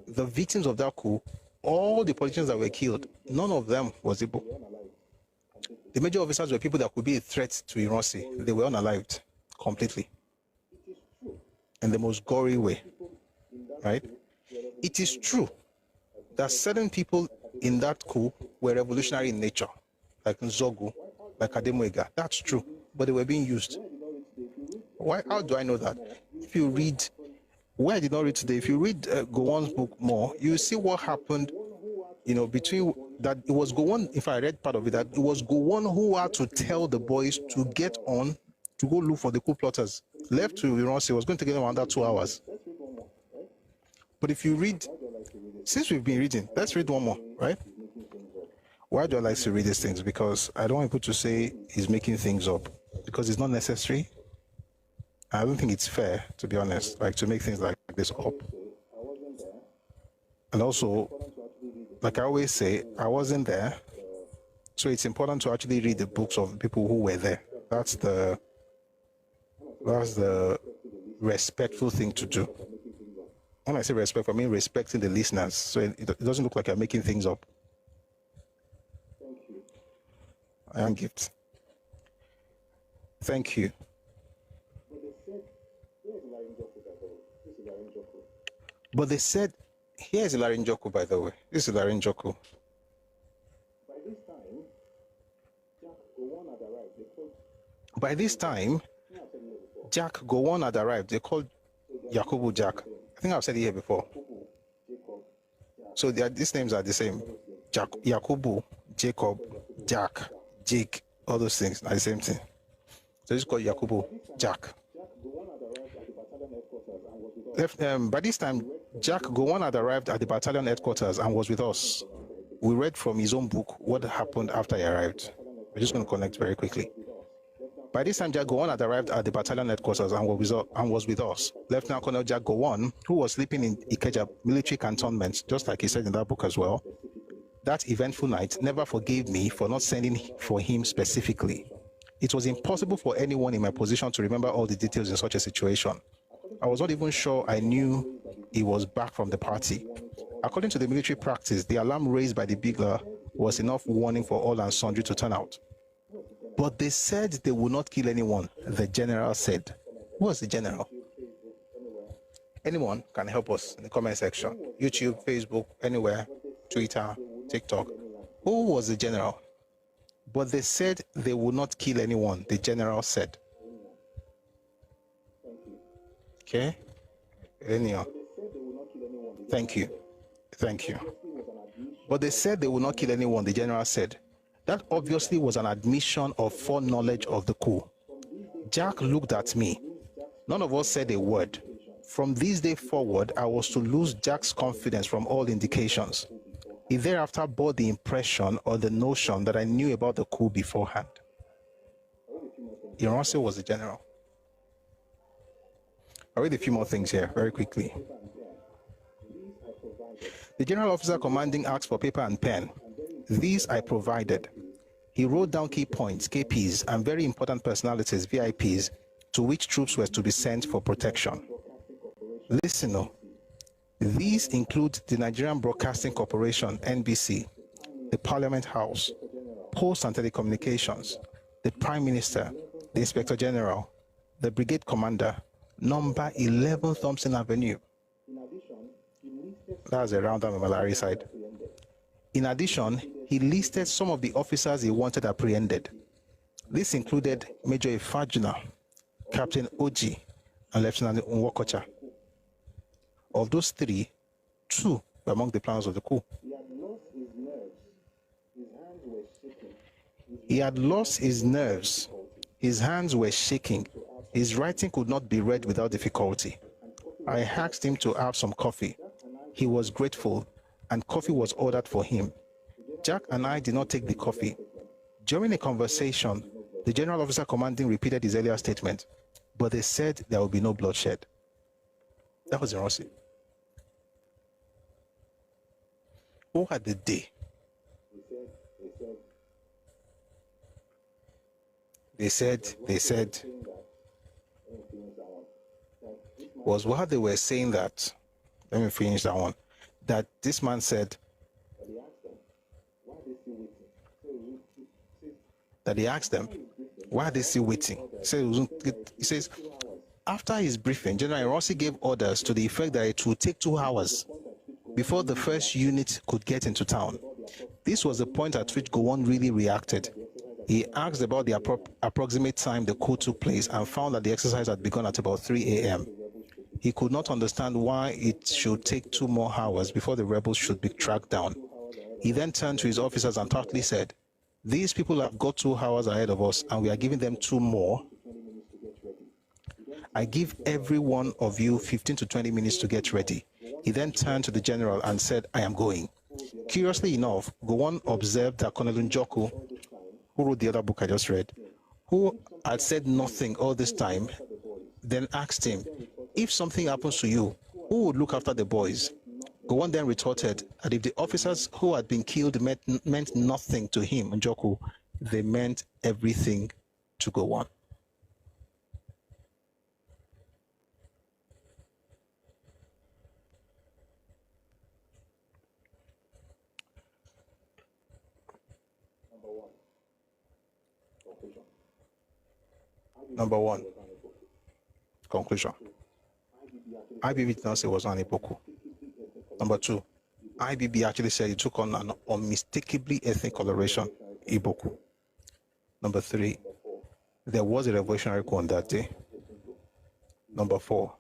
The victims of that coup, all the politicians that were killed, none of them was Igbo. The major officers were people that could be a threat to Ironsi. They were unalived completely, in the most gory way, right? It is true that certain people in that coup were revolutionary in nature, like Nzogu, like Ademwega. That's true, but they were being used. Why? How do I know that? If you read, where I did not read today, if you read Gowon's book more, you see what happened, between that. It was Gowon, if I read part of it, that it was Gowon who had to tell the boys to get on, to go look for the coup plotters. Left to Ironsi, it was going to take them under 2 hours. But if you read, since we've been reading, let's read one more, right? Why do I like to read these things? Because I don't want people to say he's making things up, because it's not necessary. I don't think it's fair, to be honest, like to make things like this up. And also, like I always say, I wasn't there, so it's important to actually read the books of people who were there. That's That's the respectful thing to do. When I say respect, I mean respecting the listeners, so it doesn't look like I'm making things up. I am gift. Thank you. But they said, here's a Larinjoku, by the way. This is Larinjoku. By this time, Jack Gowon had arrived. They called Yakubu Jack. I think I've said it here before. So these names are the same. Yakubu, Jacob, Jack, Jake, all those things are the same thing. So it's called Yakubu Jack. By this time, Jack Gowon had arrived at the battalion headquarters and was with us. We read from his own book what happened after he arrived. We're just going to connect very quickly. By this time, Jack Gowon had arrived at the battalion headquarters and was with us. Lieutenant Colonel Jack Gowon, who was sleeping in Ikeja military cantonment, just like he said in that book as well, that eventful night never forgave me for not sending for him specifically. It was impossible for anyone in my position to remember all the details in such a situation. I was not even sure I knew he was back from the party. According to the military practice, the alarm raised by the bugler was enough warning for all and sundry to turn out. But they said they would not kill anyone, the general said. Who was the general? Anyone can help us in the comment section. YouTube, Facebook, anywhere, Twitter, TikTok. Who was the general? But they said they would not kill anyone, the general said. Okay? Anyhow. Thank you. Thank you. But they said they would not kill anyone, the general said. That obviously was an admission of foreknowledge of the coup. Jack looked at me. None of us said a word. From this day forward, I was to lose Jack's confidence from all indications. He thereafter bore the impression or the notion that I knew about the coup beforehand. Ironsi was the general. I'll read a few more things here very quickly. The general officer commanding asked for paper and pen. These I provided. He wrote down key points, KPs, and very important personalities, VIPs, to which troops were to be sent for protection. Listen, no. These include the Nigerian Broadcasting Corporation, NBC, the Parliament House, Post and Telecommunications, the Prime Minister, the Inspector General, the Brigade Commander, number 11 Thompson Avenue. That's around on the Malari side. In addition, he listed some of the officers he wanted apprehended. This included Major Ifajuna, Captain Oji, and Lieutenant Nwokocha. Of those three, two were among the planners of the coup. He had lost his nerves. His hands were shaking. His writing could not be read without difficulty. I asked him to have some coffee. He was grateful, and coffee was ordered for him. Jack and I did not take the coffee. During a conversation, the general officer commanding repeated his earlier statement, but they said there would be no bloodshed. That was in Rossi. Who had the day? They said, was what they were saying that, let me finish that one, that this man said, that he asked them, why are they still waiting? He says, after his briefing, General Rossi gave orders to the effect that it would take 2 hours before the first unit could get into town. This was the point at which Gowon really reacted. He asked about the approximate time the coup took place and found that the exercise had begun at about 3 a.m. He could not understand why it should take 2 more hours before the rebels should be tracked down. He then turned to his officers and tartly said, these people have got 2 hours ahead of us and we are giving them 2 more. I give every one of you 15 to 20 minutes to get ready. He then turned to the general and said, I am going. Curiously enough, Gowon observed that Colonel Njoku, who wrote the other book I just read, who had said nothing all this time, then asked him, if something happens to you, who would look after the boys? Gowon then retorted that if the officers who had been killed meant nothing to him, Njoku, they meant everything to Gowon. Number one, conclusion. IBB did not say it was not an Igbo coup. Number two, IBB actually said it took on an unmistakably ethnic coloration Igbo coup. Number three, there was a revolutionary coup on that day. Number four,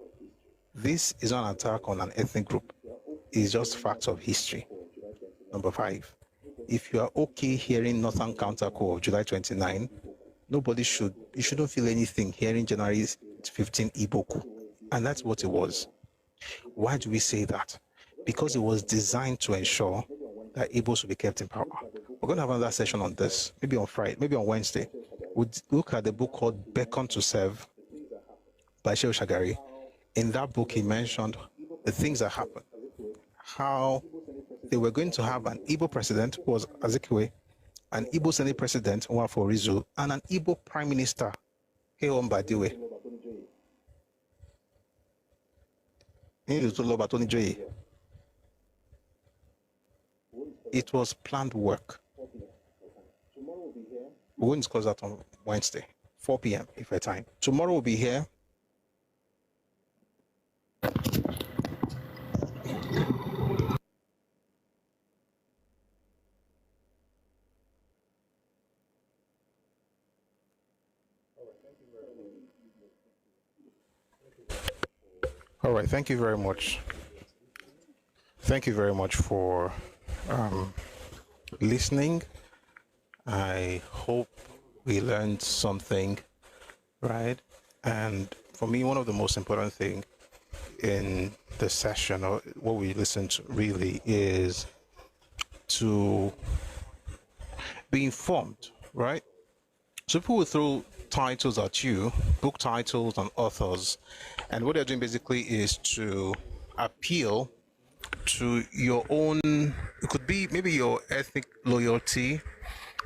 this is not an attack on an ethnic group. It's just facts of history. Number five, if you are okay hearing Northern Counter Coup of July 29, you shouldn't feel anything hearing January 15 Igbo coup. And that's what it was. Why do we say that? Because it was designed to ensure that Igbos will be kept in power. We're going to have another session on this, maybe on Friday, maybe on Wednesday. We'll look at the book called Beckon to Serve by Shehu Shagari. In that book, he mentioned the things that happened, how they were going to have an Igbo president, who was Azikiwe, an Igbo Senate president, Nwafọ Rizu, and an Igbo prime minister, Keon Badiwe. It was planned work. We're going to discuss that on Wednesday, 4 p.m. if we're time. Tomorrow we'll be here. All right, thank you very much. Thank you very much for listening. I hope we learned something, right? And for me, one of the most important things in the session, or what we listen to really, is to be informed, right? So people will throw titles at you, book titles and authors, and what they're doing basically is to appeal to your own, it could be maybe your ethnic loyalty,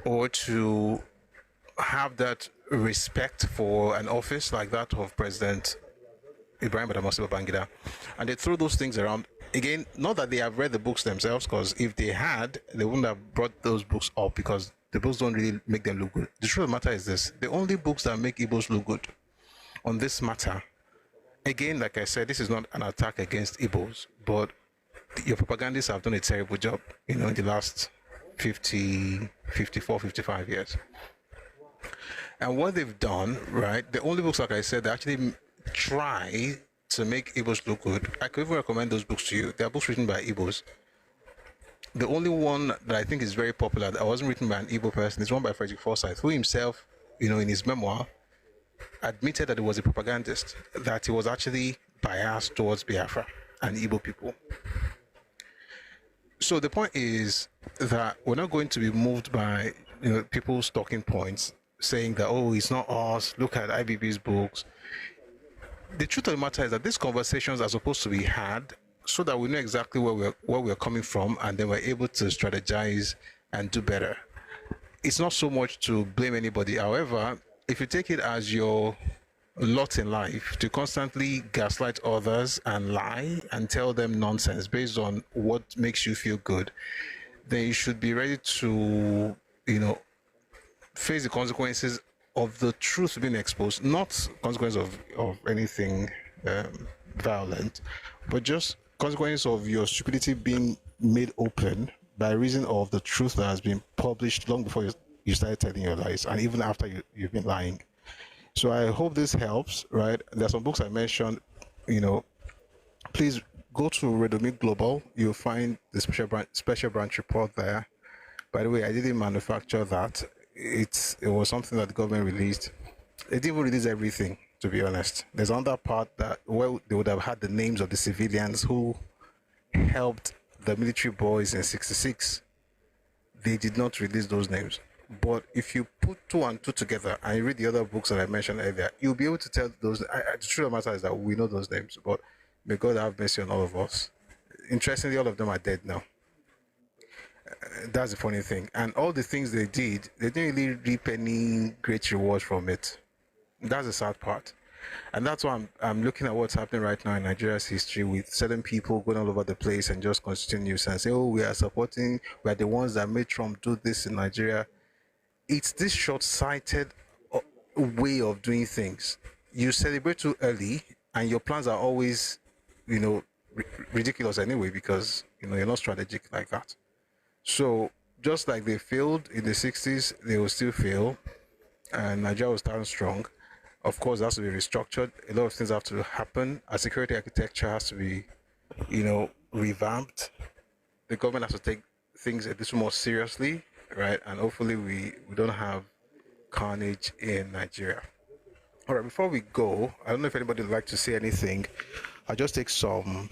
or to have that respect for an office like that of President Ibrahim Badamasi Babangida. And they throw those things around. Again, not that they have read the books themselves, because if they had, they wouldn't have brought those books up, because the books don't really make them look good. The truth of the matter is this: the only books that make Igbos look good on this matter, again, like I said, this is not an attack against Igbos, but your propagandists have done a terrible job, in the last 50, 54, 55 years. And what they've done, right, the only books, like I said, they actually try to make Igbos look good. I could even recommend those books to you. They are books written by Igbos. The only one that I think is very popular, that wasn't written by an Igbo person, is one by Frederick Forsyth, who himself, in his memoir, admitted that he was a propagandist, that he was actually biased towards Biafra and Igbo people. So the point is that we're not going to be moved by people's talking points, saying that, oh, it's not us, look at IBB's books. The truth of the matter is that these conversations are supposed to be had so that we know exactly where we're coming from, and then we're able to strategize and do better. It's not so much to blame anybody. However, if you take it as your lot in life to constantly gaslight others and lie and tell them nonsense based on what makes you feel good, then you should be ready to, face the consequences of the truth being exposed, not consequences of anything violent, but just consequences of your stupidity being made open by reason of the truth that has been published long before you started telling your lies, and even after you've been lying. So I hope this helps, right? There's some books I mentioned, please go to Redomit Global. You'll find the special branch report there. By the way, I didn't manufacture that. It was something that the government released. They didn't even release everything, to be honest. There's another part that they would have had the names of the civilians who helped the military boys in '66. They did not release those names. But if you put two and two together and you read the other books that I mentioned earlier, you'll be able to tell those. The truth of the matter is that we know those names, but may God have mercy on all of us. Interestingly, all of them are dead now. That's the funny thing. And all the things they did, they didn't really reap any great reward from it. That's the sad part. And that's why I'm looking at what's happening right now in Nigeria's history, with certain people going all over the place and just constituting news and say, oh, we are the ones that made Trump do this in Nigeria. It's this short-sighted way of doing things. You celebrate too early, and your plans are always, ridiculous anyway, because you're not strategic like that. So just like they failed in the 60s, they will still fail, and Nigeria will stand strong. Of course, it has to be restructured. A lot of things have to happen. Our security architecture has to be, revamped. The government has to take things a little more seriously, right? And hopefully we don't have carnage in Nigeria. All right, before we go, I don't know if anybody would like to say anything. I'll just take some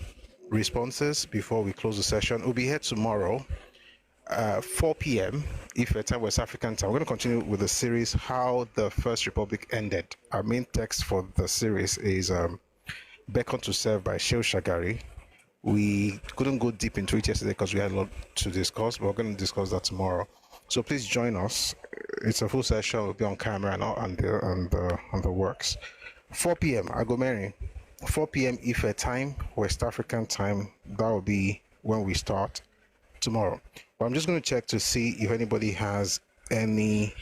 responses before we close the session. We'll be here tomorrow, 4 p.m. Ife time, West African time. We're going to continue with the series, How the First Republic Ended. Our main text for the series is Beckon to Serve by Shehu Shagari. We couldn't go deep into it yesterday because we had a lot to discuss, but we're going to discuss that tomorrow. So please join us. It's a full session. We'll be on camera and the works. 4 p.m. Agomeri. 4 p.m. Ife time, West African time. That will be when we start tomorrow. But I'm just going to check to see if anybody has any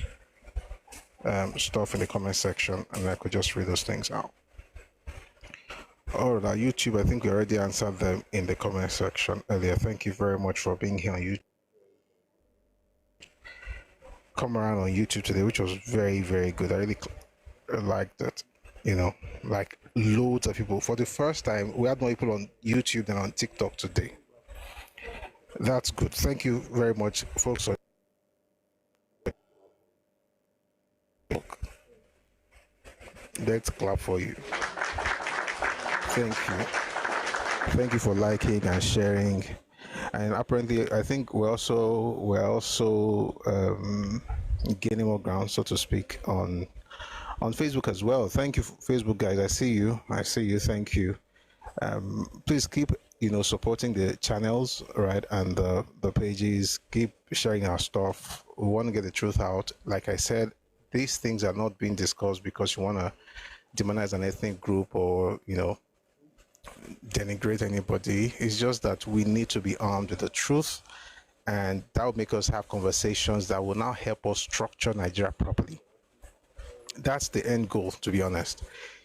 stuff in the comment section, and I could just read those things out. All right, YouTube, I think we already answered them in the comment section earlier. Thank you very much for being here on YouTube. Come around on YouTube today, which was very, very good. I really liked it. Like loads of people. For the first time, we had more people on YouTube than on TikTok today. That's good. Thank you very much, folks. Let's clap for you. Thank you. Thank you for liking and sharing. And apparently, I think we're also gaining more ground, so to speak, on Facebook as well. Thank you, Facebook guys. I see you. Thank you. Please keep supporting the channels, right, and the pages. Keep sharing our stuff. We want to get the truth out. Like I said, these things are not being discussed because you want to demonize an ethnic group or denigrate anybody. It's just that we need to be armed with the truth, and that will make us have conversations that will now help us structure Nigeria properly. That's the end goal, to be honest.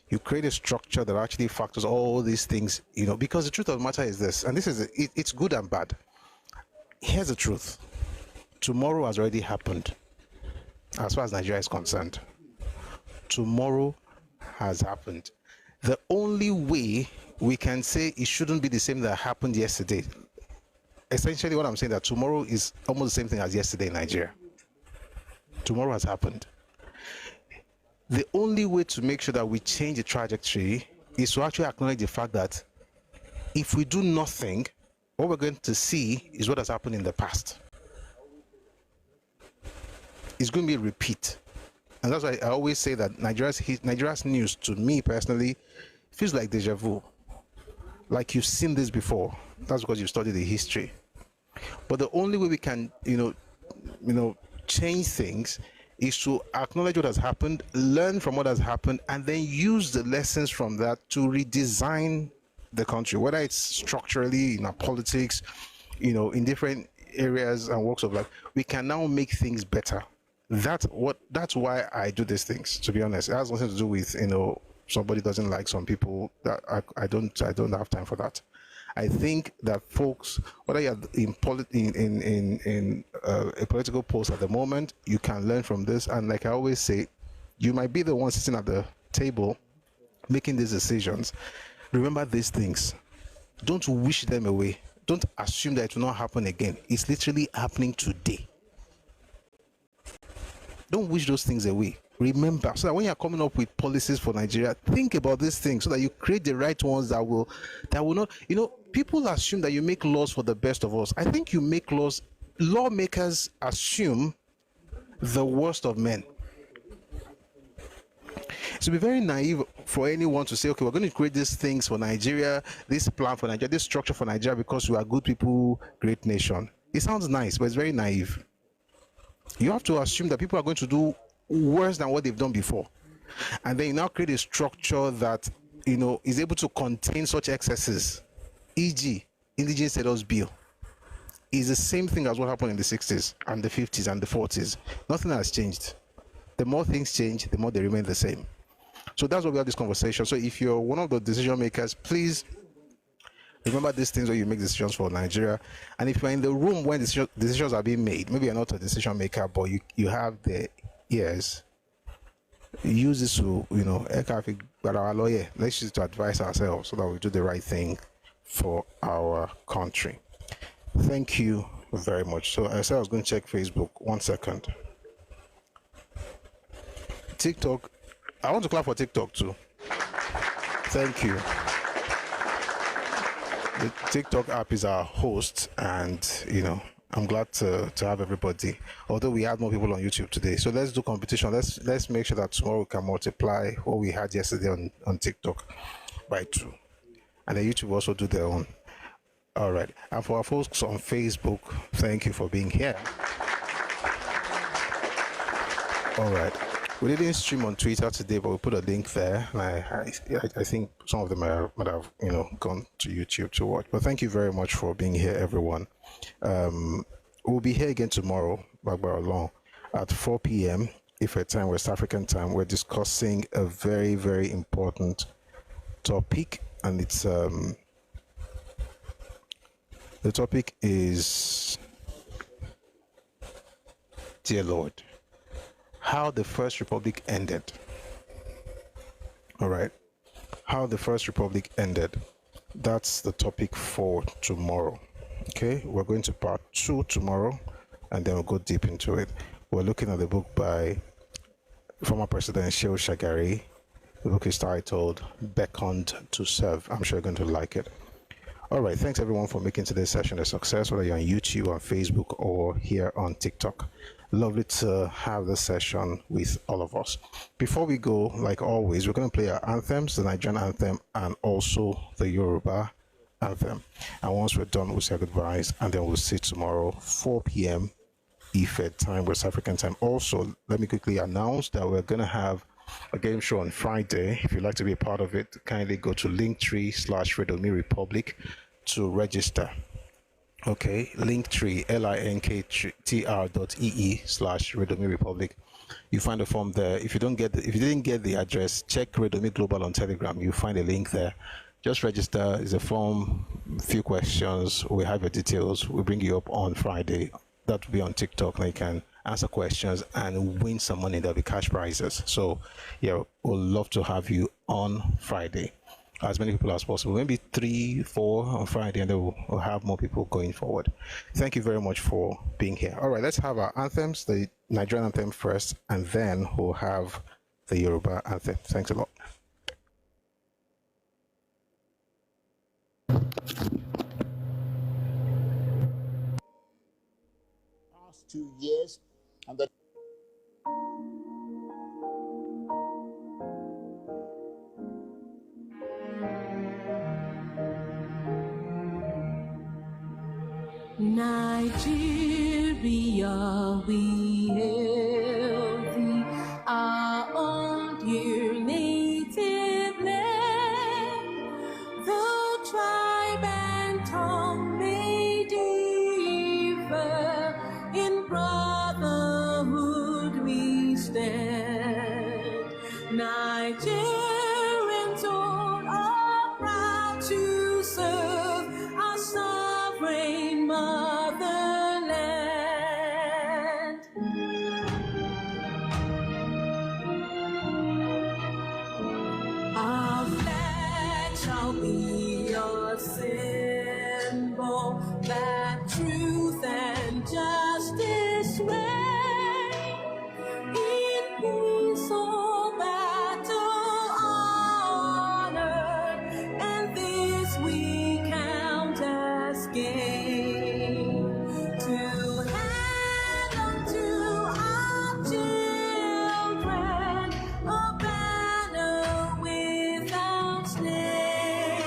You create a structure that actually factors all these things, because the truth of the matter is this, and this is it's good and bad. Here's the truth. Tomorrow has already happened as far as Nigeria is concerned. Tomorrow has happened. The only way we can say it shouldn't be the same that happened yesterday, essentially what I'm saying, that tomorrow is almost the same thing as yesterday in Nigeria. Tomorrow has happened. The only way to make sure that we change the trajectory is to actually acknowledge the fact that if we do nothing, what we're going to see is what has happened in the past. It's going to be a repeat. And that's why I always say that Nigeria's news, to me personally, feels like deja vu. Like you've seen this before. That's because you've studied the history. But the only way we can, change things is to acknowledge what has happened, learn from what has happened, and then use the lessons from that to redesign the country, whether it's structurally in our politics, in different areas and walks of life. We can now make things better. That's why I do these things, to be honest. It has nothing to do with, somebody doesn't like some people. That I don't have time for that. I think that folks, whether you're in a political post at the moment, you can learn from this. And like I always say, you might be the one sitting at the table making these decisions. Remember these things. Don't wish them away. Don't assume that it will not happen again. It's literally happening today. Don't wish those things away. Remember, so that when you're coming up with policies for Nigeria, think about these things so that you create the right ones that will not, people assume that you make laws for the best of us. I think you make laws, lawmakers assume the worst of men. It would be very naive for anyone to say, okay, we're going to create these things for Nigeria, this plan for Nigeria, this structure for Nigeria because we are good people, great nation. It sounds nice, but it's very naive. You have to assume that people are going to do worse than what they've done before. And then you now create a structure that, is able to contain such excesses. E.g., Indigenous Status Bill is the same thing as what happened in the 60s and the 50s and the 40s. Nothing has changed. The more things change, the more they remain the same. So that's why we have this conversation. So if you're one of the decision makers, please remember these things when you make decisions for Nigeria. And if you're in the room when decisions are being made, maybe you're not a decision maker, but you have the ears, use this to, let's use it to advise ourselves so that we do the right thing for our country. Thank you very much. So I said I was going to check Facebook. 1 second. TikTok. I want to clap for TikTok too. Thank you. The TikTok app is our host, and I'm glad to have everybody. Although we had more people on YouTube today, so let's do competition. Let's make sure that tomorrow we can multiply what we had yesterday on TikTok by 2, and then YouTube also do their own. All right, and for our folks on Facebook, thank you for being here. All right. We didn't stream on Twitter today, but we put a link there. And I think some of them might have gone to YouTube to watch. But thank you very much for being here, everyone. We'll be here again tomorrow, along at 4 p.m. Ife time, West African time. We're discussing a very, very important topic, and it's the topic is, dear Lord, how the First Republic ended. All right. How the First Republic ended. That's the topic for tomorrow. Okay. We're going to part 2 tomorrow, and then we'll go deep into it. We're looking at the book by former President Shehu Shagari. The book is titled Beckoned to Serve. I'm sure you're going to like it. All right. Thanks everyone for making today's session a success, whether you're on YouTube, on Facebook, or here on TikTok. Lovely to have this session with all of us. Before we go, like always, we're going to play our anthems, the Nigerian anthem and also the Yoruba anthem. And once we're done, we'll say goodbyes, and then we'll see tomorrow, 4 p.m. Ife time, West African time. Also, let me quickly announce that we're going to have a game show on Friday. If you'd like to be a part of it, kindly go to linktree/Redomi Republic to register. Okay, Linktree, linktr.ee/Redomi Republic. You find the form there. If you didn't get the address, check Redomi Global on Telegram. You find a link there. Just register. It's a form, few questions. We have your details. We'll bring you up on Friday. That will be on TikTok. And you can answer questions and win some money. There'll be cash prizes. So yeah, we'll love to have you on Friday. As many people as possible, maybe 3, 4 on Friday, and then we'll have more people going forward. Thank you very much for being here. All right, let's have our anthems, the Nigerian anthem first, and then we'll have the Yoruba anthem. Thanks a lot. Past 2 years, and the Nigeria, we hail thee, our own dear native land. Though tribe and tongue may differ, in brotherhood we stand. Nigerians all are proud to serve our sovereign motherland. Our flag shall be a symbol that truth and justice reign. In peace or battle honored, and this we count as gain. To hand unto our children a banner without stain.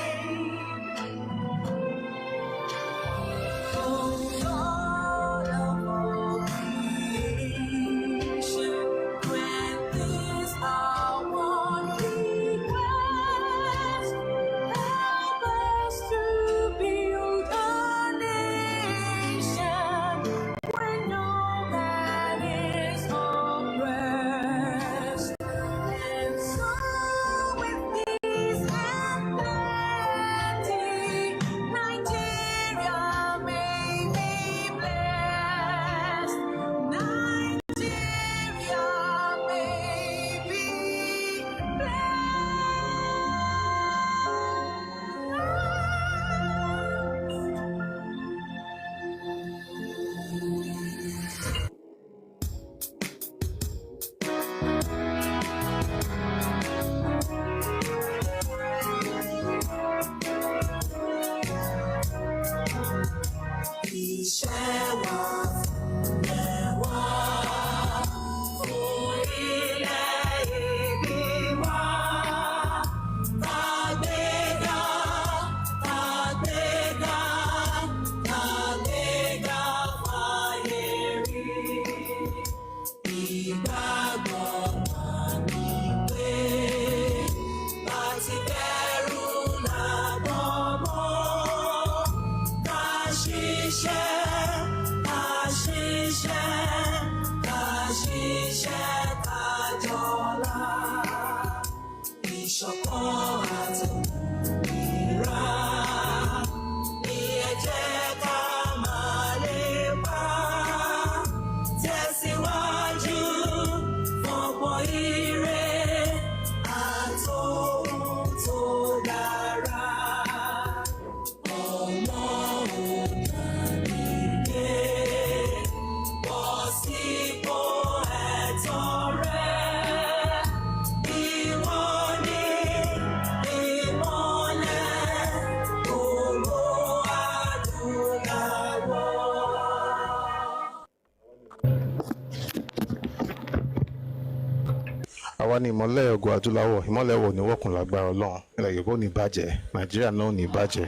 wa ní ìmọ́lẹ̀ Ògo Adúláwọ̀, ìmọ́lẹ̀ wo ní wọ́kùn lágbára Ọlọ́run. Ilẹ̀ Yorùbá ò ní bàjẹ́, Nàìjíríà náà ò ní bàjẹ́.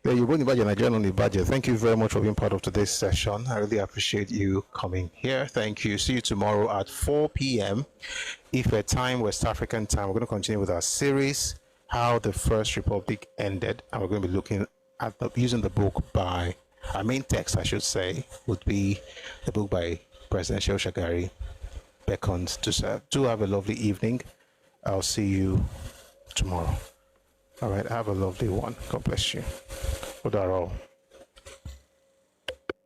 Thank you very much for being part of today's session. I really appreciate you coming here. Thank you. See you tomorrow at 4 p.m. Ife time, West African time. We're going to continue with our series, How the First Republic Ended. And we're going to be looking at using the book by, our main text, I should say, would be the book by President Shehu Shagari, Beckons to Serve. Do have a lovely evening. I'll see you tomorrow. All right, have a lovely one. God bless you. Good all.